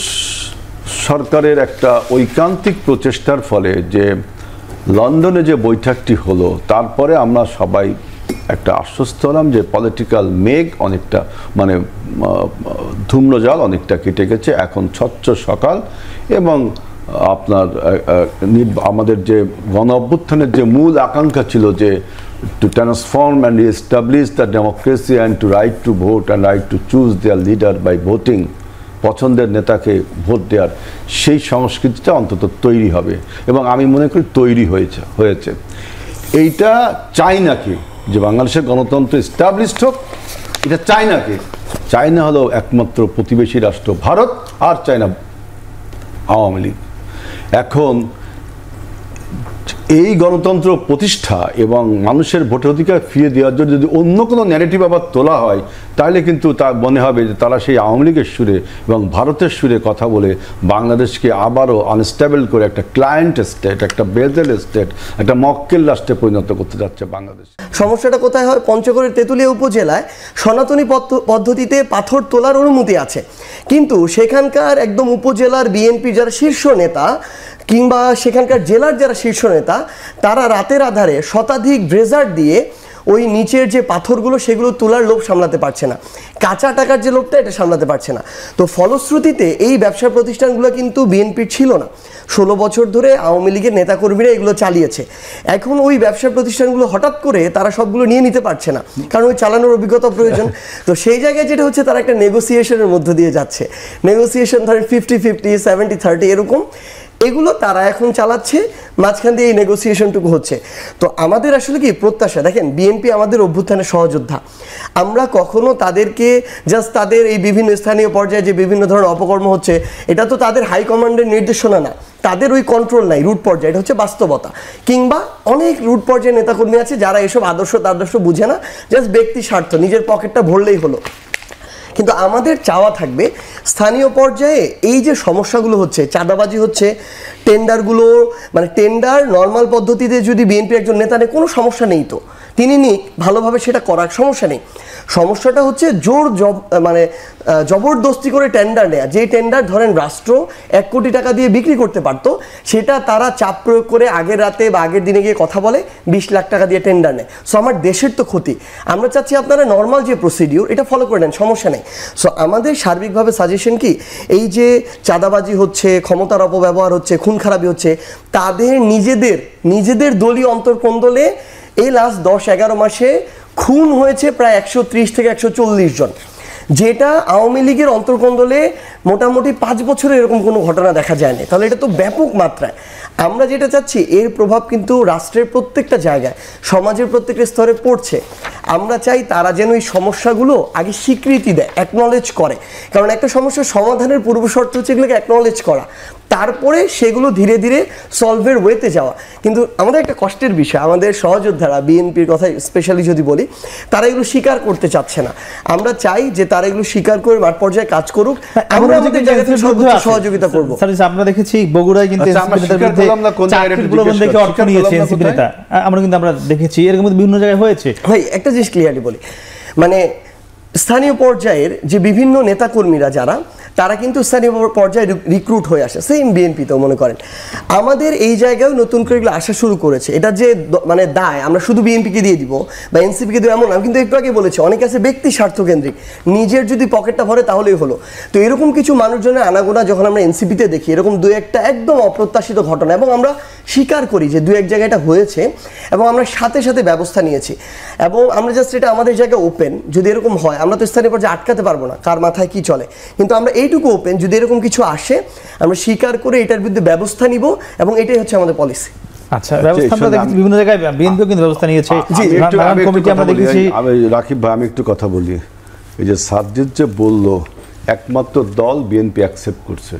সরকারের একটা ঐকান্তিক প্রচেষ্টার ফলে যে লন্ডনে যে বৈঠকটি হলো, তারপরে আমরা সবাই একটা আশ্বস্ত হলাম যে পলিটিক্যাল মেঘ অনেকটা, মানে ধূম্রজাল অনেকটা কেটে গেছে। এখন স্বচ্ছ সকাল এবং আপনার আমাদের যে গণ অভ্যুত্থানের যে মূল আকাঙ্ক্ষা ছিল যে to transform and reestablish the democracy and to right to vote and right to choose their leader by voting, পছন্দের নেতাকে ভোট দেওয়ার সেই সংস্কৃতিটা অন্তত তৈরি হবে এবং আমি মনে করি তৈরি হয়েছে। এইটা চাই নাকি যে বাংলাদেশের গণতন্ত্র এস্টাবলিশড হোক, এটা চাই নাকি? চায়না হলো একমাত্র প্রতিবেশী রাষ্ট্র ভারত, আর চায়না আওয়ামী লীগ। এখন এই গণতন্ত্র প্রতিষ্ঠা এবং মানুষের ভোটের অধিকার ফিরিয়ে দেওয়ার জন্য যদি অন্য কোনো ন্যারেটিভ আবার তোলা হয়, তাহলে কিন্তু তা মনে হবে যে তারা সেই আওয়ামী লীগের সুরে এবং ভারতের সুরে কথা বলে বাংলাদেশকে আবারও আনস্টেবল করে একটা ক্লায়েন্ট স্টেট, একটা বেজেল স্টেট, একটা মক্কেল রাষ্ট্রে পরিণত করতে যাচ্ছে বাংলাদেশ। সমস্যাটা কোথায় হয়? পঞ্চগড়ের তেঁতুলিয়া উপজেলায় সনাতনী পদ্ধতিতে পাথর তোলার অনুমতি আছে, কিন্তু সেখানকার একদম উপজেলার বিএনপির যারা শীর্ষ নেতা কিংবা সেখানকার জেলার যারা শীর্ষ নেতা, তারা রাতের আধারে শতাধিক ড্রেজার দিয়ে ওই নিচের যে পাথরগুলো সেগুলো তোলার লোভ সামলাতে পারছে না, কাঁচা টাকার যে লোভটা এটা সামলাতে পারছে না। তো ফলশ্রুতিতে এই ব্যবসা প্রতিষ্ঠানগুলো কিন্তু বিএনপির ছিল না, 16 বছর ধরে আওয়ামী লীগের নেতাকর্মীরা এগুলো চালিয়েছে। এখন ওই ব্যবসা প্রতিষ্ঠানগুলো হঠাৎ করে তারা সবগুলো নিয়ে নিতে পারছে না, কারণ ওই চালানোর অভিজ্ঞতা প্রয়োজন। তো সেই জায়গায় যেটা হচ্ছে, তারা একটা নেগোসিয়েশনের মধ্য দিয়ে যাচ্ছে। নেগোসিয়েশন ধরেন 50-50, 70-30 এরকম। এগুলো তারা এখন চালাচ্ছে, মাঝখান দিয়ে এই নেগোসিয়েশনটুকু হচ্ছে। তো আমাদের আসলে কি প্রত্যাশা, দেখেন বিএনপি আমাদের অভ্যুত্থানের সহযোদ্ধা, আমরা কখনো তাদেরকে জাস্ট তাদের এই বিভিন্ন স্থানীয় পর্যায়ে যে বিভিন্ন ধরনের অপকর্ম হচ্ছে এটা তো তাদের হাইকমান্ডের নির্দেশনা না, তাদের ওই কন্ট্রোল নাই রুট পর্যায়ে, এটা হচ্ছে বাস্তবতা। কিংবা অনেক রুট পর্যায়ে নেতাকর্মী আছে যারা এসব আদর্শ বুঝে না, জাস্ট ব্যক্তি স্বার্থ, নিজের পকেটটা ভরলেই হলো। কিন্তু আমাদের চাওয়া থাকবে স্থানীয় পর্যায়ে এই যে সমস্যাগুলো হচ্ছে, চাঁদাবাজি হচ্ছে, টেন্ডারগুলো মানে টেন্ডার নর্মাল পদ্ধতিতে যদি বিএনপি একজন নেতা নেই কোনো সমস্যা নেই, তো তিনি নিক ভালোভাবে, সেটা করার সমস্যা নেই। সমস্যাটা হচ্ছে মানে জবরদস্তি করে টেন্ডার নেয়া, যে টেন্ডার ধরেন রাষ্ট্র 1 কোটি টাকা দিয়ে বিক্রি করতে পারতো, সেটা তারা চাপ প্রয়োগ করে আগের রাতে বা আগের দিনে গিয়ে কথা বলে 20 লাখ টাকা দিয়ে টেন্ডার নেয়। সো আমার দেশের তো ক্ষতি। আমরা চাচ্ছি আপনারা নর্মাল যে প্রসিডিউর এটা ফলো করে নেন, সমস্যা নেই। সো আমাদের সার্বিকভাবে সাজেশন কি, এই যে চাঁদাবাজি হচ্ছে, ক্ষমতার অপব্যবহার হচ্ছে, খুন খারাপি হচ্ছে, তাদের নিজেদের দলীয় অন্তর্কোন্দলে এই লাস্ট 10-11 মাসে খুন হয়েছে প্রায় 130 থেকে 140 জন, যেটা আওয়ামী লীগের অন্তর্কোন্দলে মোটামুটি 5 বছরে এরকম কোনো ঘটনা দেখা যায়নি। তাহলে এটা তো ব্যাপক মাত্রায়। আমরা যেটা চাচ্ছি এর প্রভাব কিন্তু রাষ্ট্রের প্রত্যেকটা জায়গায়, সমাজের প্রত্যেকটা স্তরে পড়ছে। আমরা চাই তারা যেন এই সমস্যাগুলো আগে স্বীকৃতি দেয়, অ্যাকনলেজ করে। কারণ একটা সমস্যার সমাধানের পূর্বশর্ত হচ্ছে এগুলোকে অ্যাকনলেজ করা, তারপরে সেগুলো ধীরে ধীরে সলভের ওয়েতে যাওয়া। কিন্তু আমাদের একটা কষ্টের বিষয়, আমাদের সহযোদ্ধারা বিএনপির কথা স্পেশালি যদি বলি, তারা এগুলো স্বীকার করতে চাচ্ছে না। আমরা চাই যে তারা এগুলো স্বীকার করে মাঠ পর্যায়ে কাজ করুক, আমরা আমাদের জায়গা থেকে সর্বোচ্চ সহযোগিতা করব। আমরা দেখেছি বগুড়ায় কিন্তু আমরা দেখেছি এরকম বিভিন্ন জায়গায় হয়েছে। ভাই একটা জিনিস ক্লিয়ারলি বলি, মানে স্থানীয় পর্যায়ের যে বিভিন্ন নেতাকর্মীরা যারা, তারা কিন্তু স্থানীয় পর্যায়ে রিক্রুট হয়ে আসে, সেম বিএনপিতেও মনে করেন। আমাদের এই জায়গায় নতুন করে এগুলো আসা শুরু করেছে। এটা যে মানে দায় আমরা শুধু বিএনপিকে দিয়ে দিব বা এনসিপিকে দিব এমন, আমি কিন্তু একটু আগে বলেছি অনেকে আছে ব্যক্তি স্বার্থকেন্দ্রিক, নিজের যদি পকেটটা ভরে তাহলেই হলো। তো এরকম কিছু মানুষজনের আনাগোনা যখন আমরা এনসিপিতে দেখি, এরকম 2-1টা একদম অপ্রত্যাশিত ঘটনা, এবং আমরা স্বীকার করি যে 2-1 জায়গায় এটা হয়েছে এবং আমরা সাথে সাথে ব্যবস্থা নিয়েছি। এবং আমরা জাস্ট এটা আমাদের জায়গায় ওপেন, যদি এরকম হয় আমরা তো স্থানীয় পর্যায়ে আটকাতে পারবো না কার মাথায় কি চলে, কিন্তু আমরা এইটুকু ওপেন, যদি এরকম কিছু আসে আমরা স্বীকার করে এটার বিরুদ্ধে ব্যবস্থা নিব, এবং এটাই হচ্ছে আমাদের পলিসি। আচ্ছা, ব্যবস্থা আমরা দেখি বিভিন্ন জায়গায় বিএনপিও কিন্তু ব্যবস্থা নিয়েছে। কমিটি আমরা দেখেছি। আমি রাকিব ভাই, আমি একটু কথা বলি। এই যে সাজ্জিদ যে বললো একমাত্র দল বিএনপি অ্যাকসেপ্ট করছে,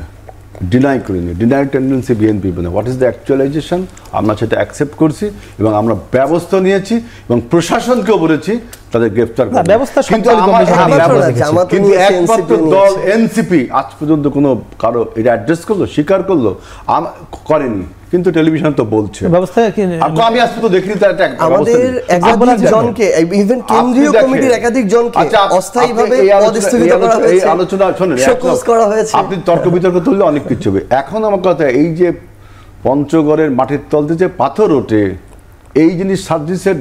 ডিনাই করিনি, ডিনাই টেন্ডেন্সি বিএনপি মানে হোয়াট ইজ দ্য অ্যাকচুয়ালাইজেশন, আমরা সেটা অ্যাকসেপ্ট করছি এবং আমরা ব্যবস্থা নিয়েছি এবং প্রশাসনকেও বলেছি তাদের গ্রেফতার করতে। কিন্তু একমাত্র দল এনসিপি আজ পর্যন্ত কোনো কারো এটা অ্যাড্রেস করলো, স্বীকার করলো করেনি, কিন্তু টেলিভিশন তো বলছে ব্যবস্থা। আমি আজ পর্যন্ত দেখিনি তার একটা আমাদের একাধিক জনকে, ইভেন কেন্দ্রীয় কমিটির একাধিক জনকে অস্থায়ীভাবে পদস্থিত করা হয়েছে। এই আলোচনা শুনুন, শোকজ করা হয়েছে, আপনি তর্ক বিতর্ক তুললে অনেক কিছু হবে। এখন আমার কথা, এই যে পঞ্চগড়ের মাটির তলতে যে পাথর ওঠে, এই জিনিস সার্ভিসের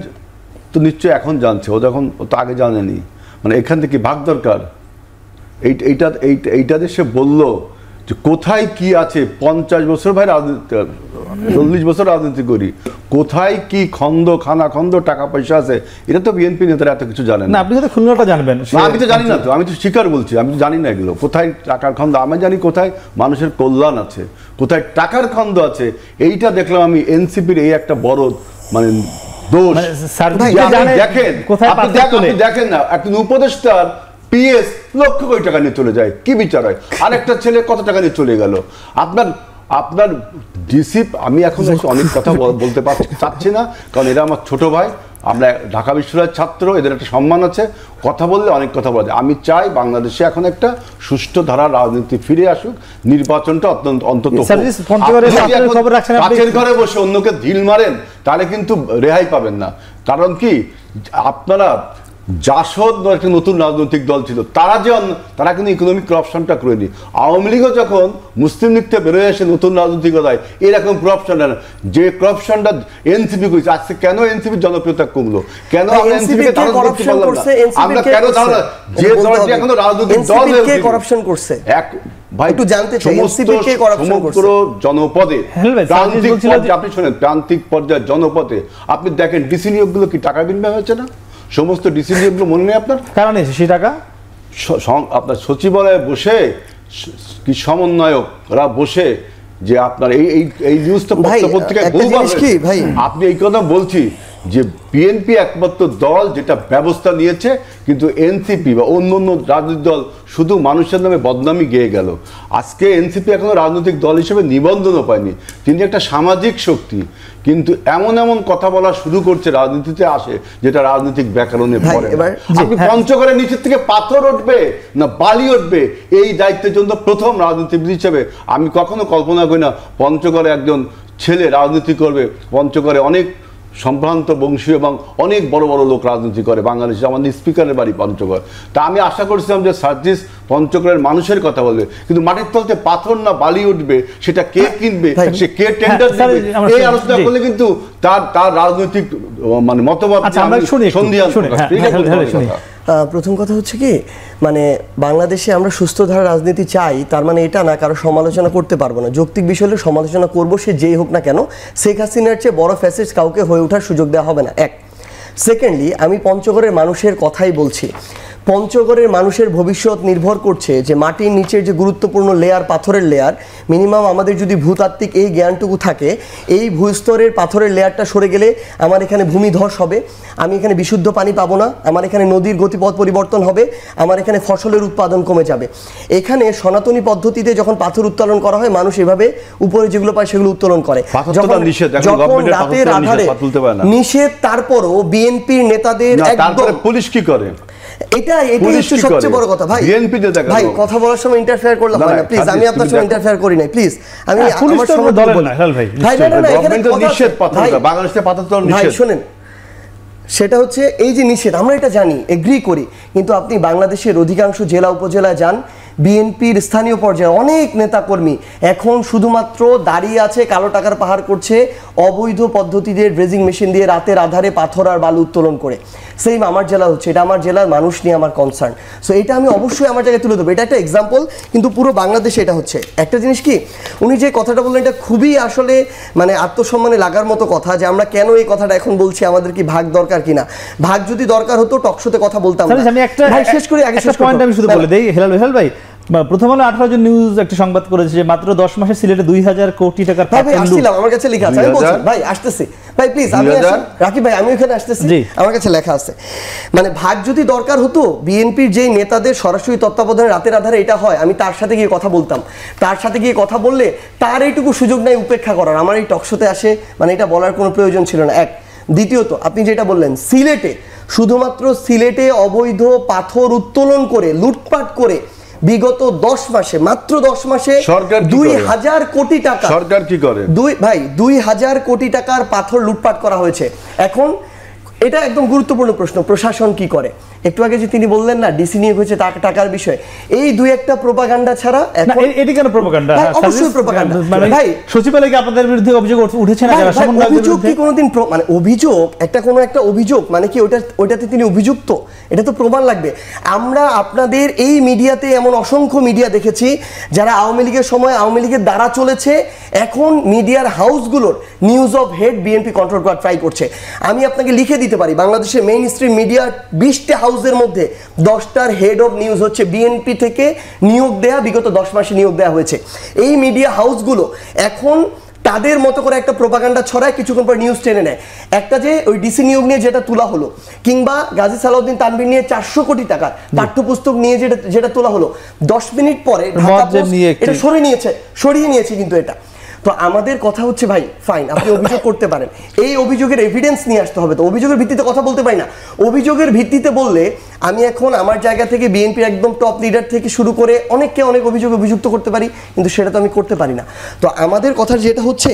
তো নিশ্চয়ই এখন জানছে, ও যখন ও তো আগে জানেনি, মানে এখান থেকে ভাগ দরকার। এইটা যে সে বললো যে কোথায় কি আছে, 50 বছর ভাই রাজনীতি, 40 বছর রাজনীতি করি, কোথায় কি খন্দ খানা খন্দ টাকা পয়সা আছে, এটা তো বিএনপি নেতারা এত কিছু জানেন না। আপনি তো খুলনাটা জানবেন। আমি তো জানি না, তো আমি তো স্বীকার বলছি, আমি তো জানি না এগুলো কোথায় টাকার খন্দ। আমি জানি কোথায় মানুষের কল্যাণ আছে, কোথায় টাকার খন্দ আছে। এইটা দেখলাম আমি এনসিপির এই একটা বড় মানে দোষ। দেখেন না, একজন উপদেষ্টার পিএস লক্ষ কোটি টাকা নিয়ে চলে যায়, কি বিচার হয়? আরেকটা ছেলে কত টাকা নিয়ে চলে গেল। আপনার ডিসি, আমি এখন অনেক কথা বলতে চাচ্ছি না, কারণ এরা আমার ছোট ভাই, আমরা ঢাকা বিশ্ববিদ্যালয়ের ছাত্র, এদের একটা সম্মান আছে, কথা বললে অনেক কথা বলা যায়। আমি চাই বাংলাদেশে এখন একটা সুষ্ঠু ধারা রাজনীতি ফিরে আসুক, নির্বাচনটা অন্তত কাছের ঘরে বসে অন্যকে ঢিল মারেন তাহলে কিন্তু রেহাই পাবেন না। কারণ কি, আপনারা জাসদ একটা নতুন রাজনৈতিক দল ছিল, তারা কিন্তু ইকোনমিক করাপশনটা করেনি। আওয়ামী লীগও যখন মুসলিম লীগ থেকে বেরোয় আসে নতুন রাজনৈতিকতায়, এরকম করাপশন যে করাপশনটা এনসিপি করেছে, আজকে কেন এনসিপির জনপ্রিয়তা কমলো, কেন আমরা এনসিপিকে ধারণ করতে পারলাম না? আমরা কেন ধারণা যে দলটি এখনো রাজনৈতিক দল হয়ে করাপশন করছে, এক ভাই একটু জানতে চাই এনসিপি কে করাপশন করছে? সমগ্র জনপদে, প্রান্তিক পর্যায়ে, আপনি শুনেন, প্রান্তিক পর্যায়ে জনপদে আপনি দেখেন ডিসি নিয়োগগুলো কি টাকা বিনিময় হয়েছে না? সমস্ত ডিসিশনগুলো মনে নেই আপনার? কারণে সেই টাকা আপনার সচিবালয়ে বসে কি সমন্বয়করা বসে যে আপনার এই নিউজটা পত্রিকায় আপনি এই কথা বলছি যে বিএনপি একমাত্র দল যেটা ব্যবস্থা নিয়েছে, কিন্তু এনসিপি বা অন্য অন্য রাজনৈতিক দল শুধু মানুষের নামে বদনামি গেয়ে গেল। আজকে এনসিপি এখনো রাজনৈতিক দল হিসেবে নিবন্ধনও পায়নি, তিনি একটা সামাজিক শক্তি, কিন্তু এমন এমন কথা বলা শুরু করছে রাজনীতিতে আসে যেটা রাজনৈতিক ব্যাকরণে পড়ে। আপনি পঞ্চগড়ের নিচের থেকে পাথর উঠবে না বালি উঠবে, এই দায়িত্বের জন্য প্রথম রাজনীতিবিদ হিসেবে আমি কখনো কল্পনা করি না পঞ্চগড়ে একজন ছেলে রাজনীতি করবে। পঞ্চগড়ে অনেক সম্ভ্রান্ত বংশীয় এবং অনেক বড় বড় লোক রাজনীতি করে বাংলাদেশে, আমাদের স্পিকারের বাড়ি পঞ্চগড়। তা আমি আশা করছিলাম যে সার্জিস পঞ্চগড়ের মানুষের কথা বলবে, কিন্তু মাটির তলতে পাথর না বালি উঠবে সেটা কে কিনবে, সে কে টেন্ডার দেবে, এই আলোচনা করলে কিন্তু তার রাজনৈতিক মানে মতবাদ সন্ধিহান। প্রথম কথা হচ্ছে কি, মানে বাংলাদেশে আমরা সুস্থ ধারা রাজনীতি চাই, তার মানে এটা না কারো সমালোচনা করতে পারবো না। যৌক্তিক বিষয় হলে সমালোচনা করবো, সে যেই হোক না কেন। শেখ হাসিনার চেয়ে বড় ফ্যাসিস্ট কাউকে হয়ে ওঠার সুযোগ দেওয়া হবে না, এক। সেকেন্ডলি, আমি পঞ্চগড়ের মানুষের কথাই বলছি। পঞ্চগড়ের মানুষের ভবিষ্যৎ নির্ভর করছে যে মাটির নিচের যে গুরুত্বপূর্ণ লেয়ার, পাথরের লেয়ার, মিনিমাম আমাদের যদি ভূতাত্ত্বিক এই জ্ঞানটুকু থাকে, এই ভূস্তরের পাথরের লেয়ারটা সরে গেলে আমার এখানে ভূমিধস হবে, আমি এখানে বিশুদ্ধ পানি পাবো না, আমার এখানে নদীর গতিপথ পরিবর্তন হবে, আমার এখানে ফসলের উৎপাদন কমে যাবে। এখানে সনাতনী পদ্ধতিতে যখন পাথর উত্তোলন করা হয়, মানুষ এভাবে উপরে যেগুলো পায় সেগুলো উত্তোলন করে। যখন রাতের আধারে নিষেধ, তারপরও বিএনপির নেতাদের একদম পুলিশ কি করে, এটাই হচ্ছে সবচেয়ে বড় কথা। ভাই ভাই কথা বলার সময় ইন্টারফেয়ার করলে হয় না, প্লিজ। আমি আপনার সঙ্গে ইন্টারফেয়ার করি নাই, প্লিজ। আমি আমার সঙ্গে বলবো না ভাই। ভাই না না, এখানে নিষেধ পাথর, বাংলাদেশে পাথর তো নিষেধ। ভাই শুনেন, সেটা হচ্ছে এই যে নিষেধ, আমরা এটা জানি, এগ্রি করি, কিন্তু আপনি বাংলাদেশের অধিকাংশ জেলা উপজেলায় যান, বিএনপির স্থানীয় পর্যায়ে অনেক নেতাকর্মী এখন শুধুমাত্র দাঁড়িয়ে আছে, কালো টাকার পাহাড় করছে, অবৈধ পদ্ধতিতে ড্রেজিং মেশিন দিয়ে রাতের আধারে পাথর আর বালু উত্তোলন করে। সেম আমার জেলা হচ্ছে, এটা আমার জেলার মানুষ নিয়ে আমার কনসার্ন। সো এটা আমি অবশ্যই আমার জায়গায় তুলে দেবো, এটা একটা এক্সাম্পল, কিন্তু পুরো বাংলাদেশে এটা হচ্ছে। একটা জিনিস কি, উনি যে কথাটা বললেন এটা খুবই আসলে মানে আত্মসম্মানে লাগার মতো কথা, যে আমরা কেন এই কথাটা এখন বলছি, আমাদের কি ভাগ দরকার কিনা। ভাগ যদি দরকার হতো টকশোতে কথা বলতাম না। ভাই শেষ করি, আগে শেষ পয়েন্ট আমি শুধু বলে দেই। হেলাল ভাই, প্রথম আলো 18 জন নিউজ একটা সংবাদ করেছে যে মাত্র 10 মাসে সিলেটে 2000 কোটি টাকার পাথর লুট। আসছিলাম, আমার কাছে লেখা আছে, আমি বলছি ভাই আসতেছি, ভাই প্লিজ আমি রাকিব ভাই, আমি ওখানে আসতেছি, আমার কাছে লেখা আছে। মানে ভাগ যদি দরকার হতো, বিএনপির যেই নেতাদের সরাসরি তত্ত্বাবধানে রাতের আধারে এটা হয়, আমি তার সাথে গিয়ে কথা বলতাম। তার সাথে গিয়ে কথা বললে তার এইটুকু সুযোগ নাই উপেক্ষা করার, আমার এই টকশোতে আসে, মানে এটা বলার কোনো প্রয়োজন ছিল না, এক। দ্বিতীয়ত, আপনি যেটা বললেন সিলেটে, শুধুমাত্র সিলেটে অবৈধ পাথর উত্তোলন করে লুটপাট করে বিগত 10 মাসে, মাত্র 10 মাসে 2000 কোটি টাকা, সরকার কি করে? 2000 কোটি টাকার পাথর লুটপাট করা হয়েছে। এখন এটা একদম গুরুত্বপূর্ণ প্রশ্ন, প্রশাসন কি করে? একটু আগে যে তিনি বললেন না ডিসি নিয়োগ হয়েছে টাকার বিষয়, এই দুই একটা প্রোপাগান্ডা ছাড়া এখন এটি কেন প্রোপাগান্ডা? অবশ্যই প্রোপাগান্ডা। ভাই সচিবালয়ে কি আপনাদের বিরুদ্ধে অভিযোগ উঠেছে না? অভিযোগ কি কোনোদিন মানে অভিযোগ কোনো একটা অভিযোগ মানে কি ওইটাতে তিনি অভিযুক্ত? এটা তো প্রমাণ লাগবে। আমরা আপনাদের এই মিডিয়াতে এমন অসংখ্য মিডিয়া দেখেছি যারা আওয়ামী লীগের সময় আওয়ামী লীগের দ্বারা চলেছে, এখন মিডিয়ার হাউসগুলোর news of head BNP control করার ট্রাই করছে। আমি আপনাকে লিখে দিতে পারি, বাংলাদেশের মেইন স্ট্রিম মিডিয়া 20টা হাউসের মধ্যে 10টার হেড অফ নিউজ হচ্ছে বিএনপি থেকে নিয়োগ দেয়া, বিগত 10 মাসে নিয়োগ দেওয়া হয়েছে। এই মিডিয়া হাউসগুলো এখন তাদের মতো করে একটা প্রোপাগান্ডা ছড়ায়, কিছুক্ষণ পর নিউজ টেনে নেয়। একটা যে ওই ডিসি নিয়োগ নিয়ে যেটা তোলা হলো, কিংবা গাজী সালাউদ্দিন তানভীর নিয়ে 400 কোটি টাকার পাঠ্যপুস্তক নিয়ে যেটা তোলা হলো, 10 মিনিট পরে এটা সরিয়ে নিয়েছে কিন্তু এটা। তো আমাদের কথা হচ্ছে ভাই ফাইন, আপনি অভিযোগ করতে পারেন, এই অভিযোগের এভিডেন্স নিয়ে আসতে হবে। তো অভিযোগের ভিত্তিতে কথা বলতে পারি না। অভিযোগের ভিত্তিতে বললে আমি এখন আমার জায়গা থেকে বিএনপির একদম টপ লিডার থেকে শুরু করে অনেককে অনেক অভিযোগে অভিযুক্ত করতে পারি, কিন্তু সেটা তো আমি করতে পারি না। তো আমাদের কথা যেটা হচ্ছে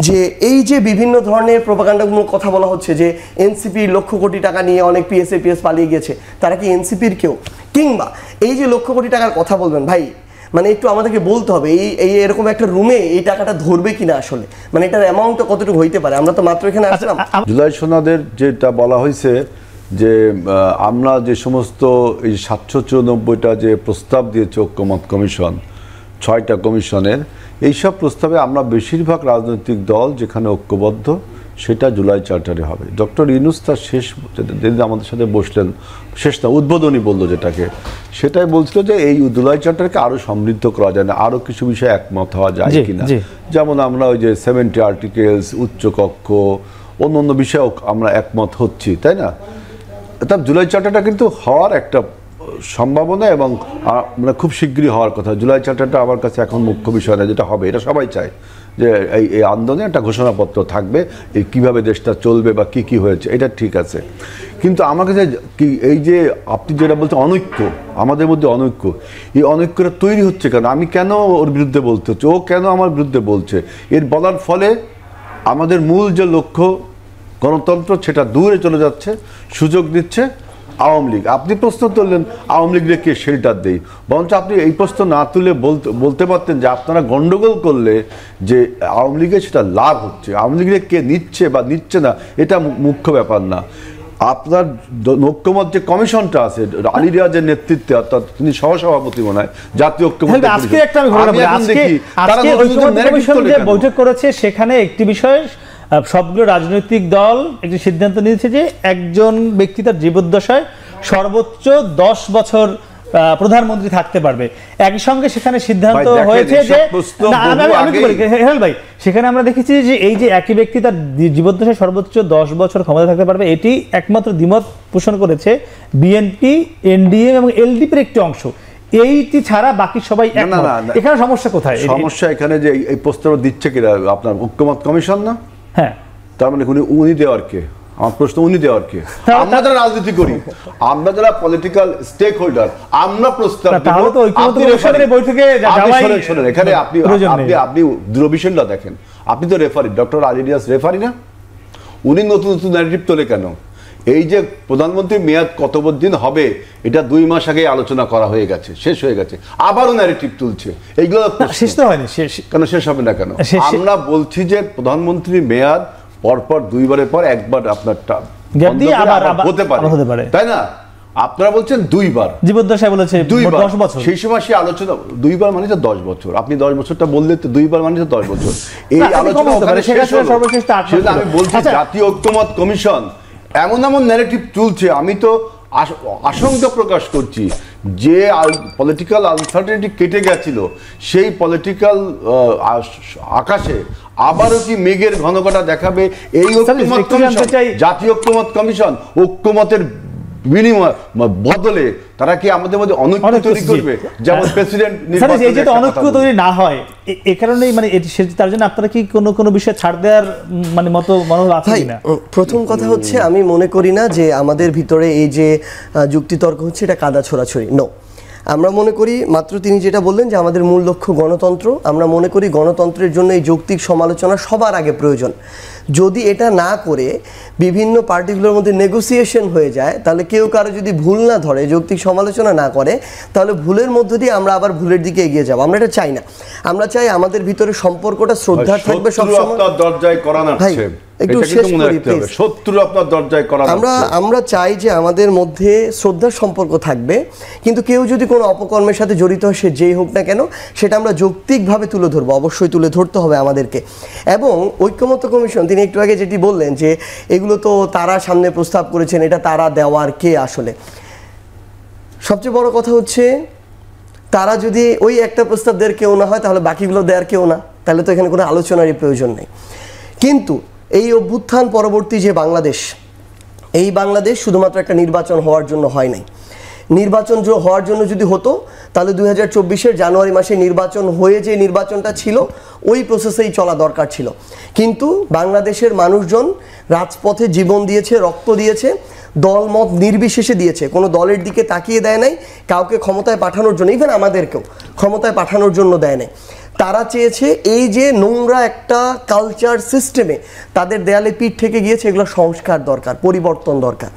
যে এই যে বিভিন্ন ধরনের প্রোপাগান্ডাগুলো কথা বলা হচ্ছে যে এনসিপির লক্ষ কোটি টাকা নিয়ে অনেক পিএস পালিয়ে গেছে, তারা কি এনসিপির কেউ? কিংবা এই যে লক্ষ কোটি টাকার কথা বলবেন ভাই, মানে একটু আমাদেরকে বলতে হবে এই এরকম একটা রুমে এই টাকাটা ধরবে কিনা, আসলে মানে এটার অ্যামাউন্টটা কতটুকু হইতে পারে। আমরা তো মাত্র এখানে আসলাম। জুলাই সনদের যেটা বলা হয়েছে যে আমরা যে সমস্ত এই 794টা যে প্রস্তাব দিয়েছে ঐক্যমত কমিশন, 6টা কমিশনের, এইসব প্রস্তাবে আমরা বেশিরভাগ রাজনৈতিক দল যেখানে ঐক্যবদ্ধ সেটা জুলাই চার্টারে হবে। ডক্টর ইউনূস তার শেষ যেদিন আমাদের সাথে বসলেন, শেষ না উদ্বোধনী বললো যেটাকে, সেটাই বলছিল যে এই জুলাই চার্টারকে আরও সমৃদ্ধ করা যায় না, আরও কিছু বিষয়ে একমত হওয়া যায় কিনা। যেমন আমরা ওই যে 70 আর্টিকেলস, উচ্চকক্ষ, অন্য বিষয়েও আমরা একমত হচ্ছি, তাই না? তার জুলাই চার্টারটা কিন্তু হওয়ার একটা সম্ভাবনা এবং মানে খুব শীঘ্রই হওয়ার কথা। জুলাই চার্টারটা আমার কাছে এখন মুখ্য বিষয় না, যেটা হবে এটা সবাই চায় যে এই আন্দোলনে একটা ঘোষণাপত্র থাকবে, এই কীভাবে দেশটা চলবে বা কি কি হয়েছে, এটা ঠিক আছে। কিন্তু আমার কাছে কি এই যে আপনি যেটা বলছেন অনৈক্য, আমাদের মধ্যে অনৈক্য, এই অনৈক্যটা তৈরি হচ্ছে কেন? আমি কেন ওর বিরুদ্ধে বলতে হচ্ছে, ও কেন আমার বিরুদ্ধে বলছে? এর বলার ফলে আমাদের মূল যে লক্ষ্য গণতন্ত্র, সেটা দূরে চলে যাচ্ছে, সুযোগ দিচ্ছে আওয়ামী লীগ। আপনি প্রশ্ন তুললেন আওয়ামী লীগকে শেল্টার দেই, বরঞ্চ আপনি এই প্রশ্ন না তুলে বলতে পারতেন যে আপনারা গন্ডগোল করলে যে আওয়ামী লীগের সেটা লাভ হচ্ছে, আওয়ামী লীগের কে নিচ্ছে বা নিচ্ছে না এটা মুখ্য ব্যাপার না। আপনার ঐক্যমত যে কমিশনটা আছে আলী রিয়াজের নেতৃত্বে, অর্থাৎ তিনি সহসভাপতি মনে হয় জাতীয় ঐক্যমত বৈঠক করেছে, সেখানে একটি বিষয় সবগুলো রাজনৈতিক দল একটি সিদ্ধান্ত নিয়েছে যে একজন ব্যক্তি তার জীবদ্দশায় সর্বোচ্চ 10 বছর প্রধানমন্ত্রী থাকতে পারবে। একই সঙ্গে সেখানে সিদ্ধান্ত হয়েছে যে ভাই, সেখানে আমরা দেখেছি যে এই যে একই ব্যক্তি তার জীবদ্দশায় সর্বোচ্চ 10 বছর ক্ষমতা থাকতে পারবে, এটি একমাত্র দ্বিমত পোষণ করেছে বিএনপি, এনডিএ এবং এলডিপির একটি অংশ। এইটি ছাড়া বাকি সবাই একমত। এখানে সমস্যা কোথায়? সমস্যা এখানে যে এই প্রস্তাব দিচ্ছে কিনা আপনার ঐক্যমত কমিশন না? হ্যাঁ, তার মানে উনি দেওয়ার কে? আমার প্রশ্ন, উনি দেওয়ার কে? আমরা যারা রাজনীতি করি, আমরা যারা পলিটিক্যাল স্টেক হোল্ডার, আমরা প্রস্তাব দেব। এখানে আপনি দূরভিশনটা দেখেন, আপনি তো referee, doctor Ali Riaz referee না? উনি নতুন নতুন ন্যারেটিভ তোলে কেন? এই যে প্রধানমন্ত্রীর মেয়াদ কত দিন হবে, এটা 2 মাস আগে আলোচনা করা হয়ে গেছে, শেষ হয়ে গেছে, আবারও ন্যারেটিভ তুলছে। এইগুলো শেষ তো হয়নি, কেন শেষ হবে না কেন? আমরা বলছি যে প্রধানমন্ত্রীর মেয়াদ পরপর 2 বারের পর একবার আপনার হতে পারে, তাই না? আপনারা বলছেন 2 বার জীবদ্দশায়, বলেছে 10 বছর, সেই সময় সে আলোচনা 2 বার মানে তো 10 বছর। আপনি 10 বছরটা বললে তো 2 বার মানে তো 10 বছর। এই আলোচনা আমি বলছি জাতীয় ঐক্যমত কমিশন এমন ন্যারেটিভ তুলছে, আমি তো আশঙ্কা প্রকাশ করছি যে পলিটিক্যাল আনসার্টেনিটি কেটে গেছিল, সেই পলিটিক্যাল আকাশে আবারও কি মেঘের ঘনঘটা দেখাবে এই ঐক্যমত কমিশন, জাতীয় ঐক্যমত কমিশন? ঐক্যমতের বিনিময় বদলে তারা কি আমাদের মধ্যে অনৈক্য তৈরি করবে? যেমন প্রেসিডেন্ট অনৈক্য তৈরি না হয়, এ কারণেই মানে তার জন্য আপনারা কি কোনো বিষয়ে ছাড় দেওয়ার মানে মনোভাব আছে কিনা? প্রথম কথা হচ্ছে, আমি মনে করি না যে আমাদের ভিতরে এই যে যুক্তিতর্ক হচ্ছে এটা কাদা ছোড়াছড়ি। নো, আমরা মনে করি মাত্র তিনি যেটা বললেন যে আমাদের মূল লক্ষ্য গণতন্ত্র, আমরা মনে করি গণতন্ত্রের জন্য এই যৌক্তিক সমালোচনা সবার আগে প্রয়োজন। যদি এটা না করে বিভিন্ন পার্টিগুলোর মধ্যে নেগোসিয়েশন হয়ে যায়, তাহলে কেউ কারো যদি ভুল না ধরে, যৌক্তিক সমালোচনা না করে, তাহলে ভুলের মধ্য দিয়ে আমরা আবার ভুলের দিকে এগিয়ে যাব। আমরা এটা চাই না। আমরা চাই আমাদের ভিতরে সম্পর্কটা শ্রদ্ধা থাকবে সবসময়। আমরা চাই যে আমাদের মধ্যে শ্রদ্ধার সম্পর্ক থাকবে, কিন্তু কেউ যদি কোনো অপকর্মের সাথে জড়িত হয়, সে যেই হোক না কেন, সেটা আমরা যৌক্তিকভাবে তুলে ধরবো, অবশ্যই তুলে ধরতে হবে আমাদেরকে। এবং ঐক্যমত্য কমিশন, তিনি একটু আগে যেটি বললেন যে এগুলো তো তারা সামনে প্রস্তাব করেছেন, এটা তারা দেওয়ার কে? আসলে সবচেয়ে বড় কথা হচ্ছে, তারা যদি ওই একটা প্রস্তাব দেওয়ার কেউ না হয়, তাহলে বাকিগুলো দেওয়ার কেউ না, তাহলে তো এখানে কোনো আলোচনারই প্রয়োজন নেই। কিন্তু এই অভ্যুত্থান পরবর্তী যে বাংলাদেশ, এই বাংলাদেশ শুধুমাত্র একটা নির্বাচন হওয়ার জন্য হয় নাই। নির্বাচন হওয়ার জন্য যদি হতো, তাহলে 2024-এর জানুয়ারি মাসে নির্বাচন হয়ে যে নির্বাচনটা ছিল, ওই প্রসেসেই চলা দরকার ছিল। কিন্তু বাংলাদেশের মানুষজন রাজপথে জীবন দিয়েছে, রক্ত দিয়েছে, দলমত নির্বিশেষে দিয়েছে, কোনো দলের দিকে তাকিয়ে দেয় নাই, কাউকে ক্ষমতায় পাঠানোর জন্য, ইভেন আমাদেরকেও ক্ষমতায় পাঠানোর জন্য দেয় নাই। তারা চেয়েছে এই যে নোংরা একটা কালচার সিস্টেমে তাদের দেয়ালে পিঠ থেকে গিয়েছে, এগুলো সংস্কার দরকার, পরিবর্তন দরকার।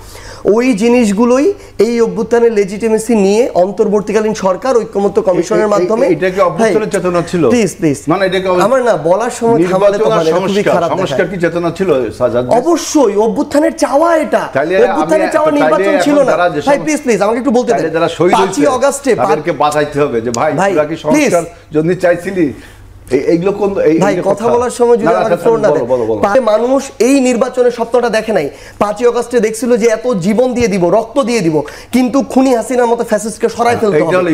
ওই জিনিসগুলোই এই অভ্যুত্থানের লেজিটিমেসি নিয়ে অন্তর্বর্তীকালীন সরকার ঐক্যমত্য কমিশনের মাধ্যমে, এটা কি অভ্যুত্থানের চেতনা ছিল? প্লিজ মানে এটা আমার না বলার সময় থামালে তো হয় না, খুবই খারাপ। সংস্কার কি চেতনা ছিল সাজাদ? অবশ্যই অভ্যুত্থানের চাওয়া, এটা অভ্যুত্থানের চাওয়া, নির্বাচন ছিল না। ভাই প্লিজ আমাকে একটু বলতে দেন। 5 আগস্টে তাদেরকে বাঁচাইতে হবে যে ভাই তোরা কি সংস্কার জন্য চাইছিলি? এইগুলো কোন ভাই কথা বলার সময় যদি আমাকে ফ্লোর না দেন, মানুষ এই নির্বাচনের স্বপ্নটা দেখে নাই। 5ই আগস্টে দেখছিল যে এত জীবন দিয়ে দিব, রক্ত দিয়ে দিব, কিন্তু খুনি হাসিনার মতো ফ্যাসিস্টকে সরাই ফেলতে হবে।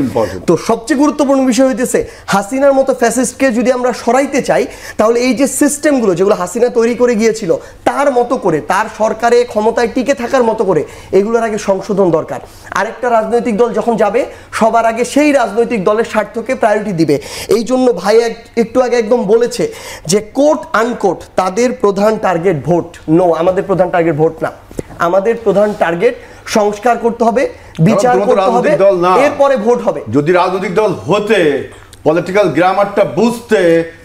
তো সবচেয়ে গুরুত্বপূর্ণ বিষয় হইতেছে হাসিনার মতো ফ্যাসিস্টকে যদি আমরা সরাইতে চাই, তাহলে এই যে সিস্টেমগুলো যেগুলো হাসিনা তৈরি করে গিয়েছিল তার মতো করে, তার সরকারে ক্ষমতায় টিকে থাকার মতো করে এগুলোর আগে সংশোধন দরকার। আরেকটা রাজনৈতিক দল যখন যাবে সবার আগে সেই রাজনৈতিক দলের স্বার্থকে প্রায়োরিটি দিবে। এই জন্য ভাই একটু আগে একদম বলেছে যে কোট আনকোট তাদের প্রধান টার্গেট ভোট। নো, আমাদের প্রধান টার্গেট ভোট না, আমাদের প্রধান টার্গেট সংস্কার করতে হবে, বিচার করতে হবে, এরপরে ভোট হবে। যদি রাজনৈতিক দল হতে পলিটিক্যাল গ্রামারটা বুঝতে,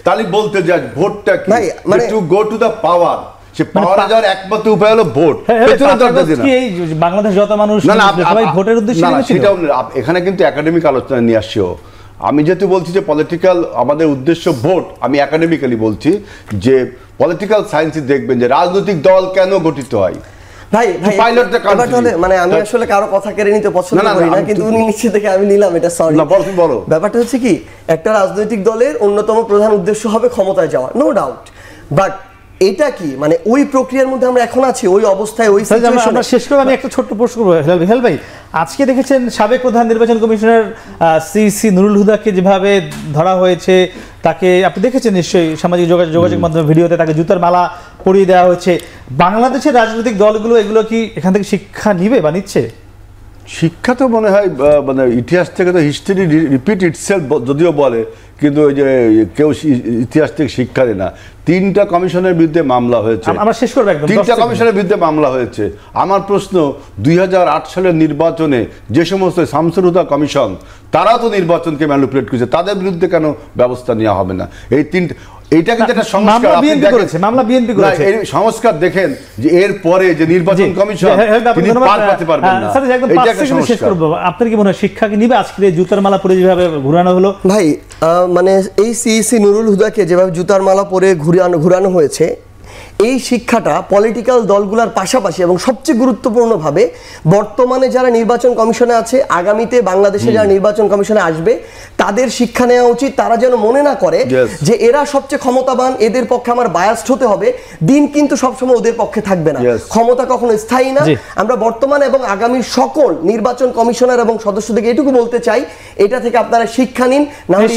তাহলে বলতে যে ভোটটা কি, মানে to go to the power, সে পাওয়ারে যাওয়ার একমাত্র উপায় হলো ভোট। বাংলাদেশ যত মানুষ সবাই ভোটের উদ্দেশ্যে সেটা এখানে কিন্তু একাডেমিক আলোচনা নিয়ে আসছেও। আমি যেহেতু বলছি যে পলিটিক্যাল আমাদের উদ্দেশ্য ভোট, আমি একাডেমিক্যালি বলছি যে পলিটিক্যাল সায়েন্সে দেখবেন যে রাজনৈতিক দল কেন গঠিত হয়। ভাই মানে আমি আসলে কারো কথা কেড়ে নিতে পছন্দ করি না, কিন্তু উনি নিচে থেকে আমি নিলাম, এটা সরি। ব্যাপারটা হচ্ছে কি, একটা রাজনৈতিক দলের অন্যতম প্রধান উদ্দেশ্য হবে ক্ষমতায় যাওয়া, নো ডাউট। বাট এটা কি মানে ওই প্রক্রিয়ার মধ্যে আমরা এখন আছি, ওই অবস্থায়, ওই সিচুয়েশনে? আমরা শেষ করে আমি একটা ছোট্ট প্রশ্ন করব হেলাল ভাই। আজকে দেখেছেন সাবেক প্রধান নির্বাচন কমিশনার সিসি নুরুল হুদাকে যেভাবে ধরা হয়েছে, তাকে আপনি দেখেছেন নিশ্চয়ই সামাজিক যোগাযোগ মাধ্যমে ভিডিওতে, তাকে জুতার মালা পরিয়ে দেওয়া হয়েছে। বাংলাদেশের রাজনৈতিক দলগুলো এগুলো কি এখান থেকে শিক্ষা নিবে বা নিচ্ছে? শিক্ষা তো মনে হয় মানে ইতিহাস থেকে তো হিস্ট্রি রিপিট ইটসেলফ যদিও বলে, কিন্তু ওই যে কেউ ইতিহাস থেকে শিক্ষা দেয় না। 3টা কমিশনের বিরুদ্ধে মামলা হয়েছে, আমরা শেষ করব একদম। 3টা কমিশনের বিরুদ্ধে মামলা হয়েছে। আমার প্রশ্ন, 2008 সালের নির্বাচনে যে সমস্ত শামসুল হুদা কমিশন, তারা তো নির্বাচনকে ম্যানিপুলেট করেছে, তাদের বিরুদ্ধে কেন ব্যবস্থা নেওয়া হবে না? এই 3টা, এইটা কিন্তু একটা সংস্কার। মামলা বিএনপি করেছে, এই সংস্কার দেখেন যে এর পরে যে নির্বাচন কমিশন তিনি পার পাতে পারবেন না। এটা একটা শেষ করব। আপনার কি মনে হয় শিক্ষা কি নিবে আজকে জুতার মালা পরে যেভাবে ঘুরানো হলো? ভাই মানে এই সিইসি নুরুল হুদাকে যেভাবে জুতার মালা পরে ঘুরানো হয়েছে, এই শিক্ষাটা পলিটিক্যাল দলগুলোর পাশাপাশি এবং সবচেয়ে গুরুত্বপূর্ণভাবে বর্তমানে যারা নির্বাচন কমিশনে আছে, আগামীতে বাংলাদেশে যারা নির্বাচন কমিশনে আসবে, তাদের শিক্ষা নেওয়া উচিত। তারা যেন মনে না করে যে এরা সবচেয়ে ক্ষমতাবান, এদের পক্ষে আমার বায়াসড হতে হবে। দিন কিন্তু সবসময় ওদের পক্ষে থাকবে না, ক্ষমতা কখনো স্থায়ী না। আমরা বর্তমান এবং আগামীর সকল নির্বাচন কমিশনার এবং সদস্যদেরকে এটুকু বলতে চাই, এটা থেকে আপনারা শিক্ষা নিন, না হলে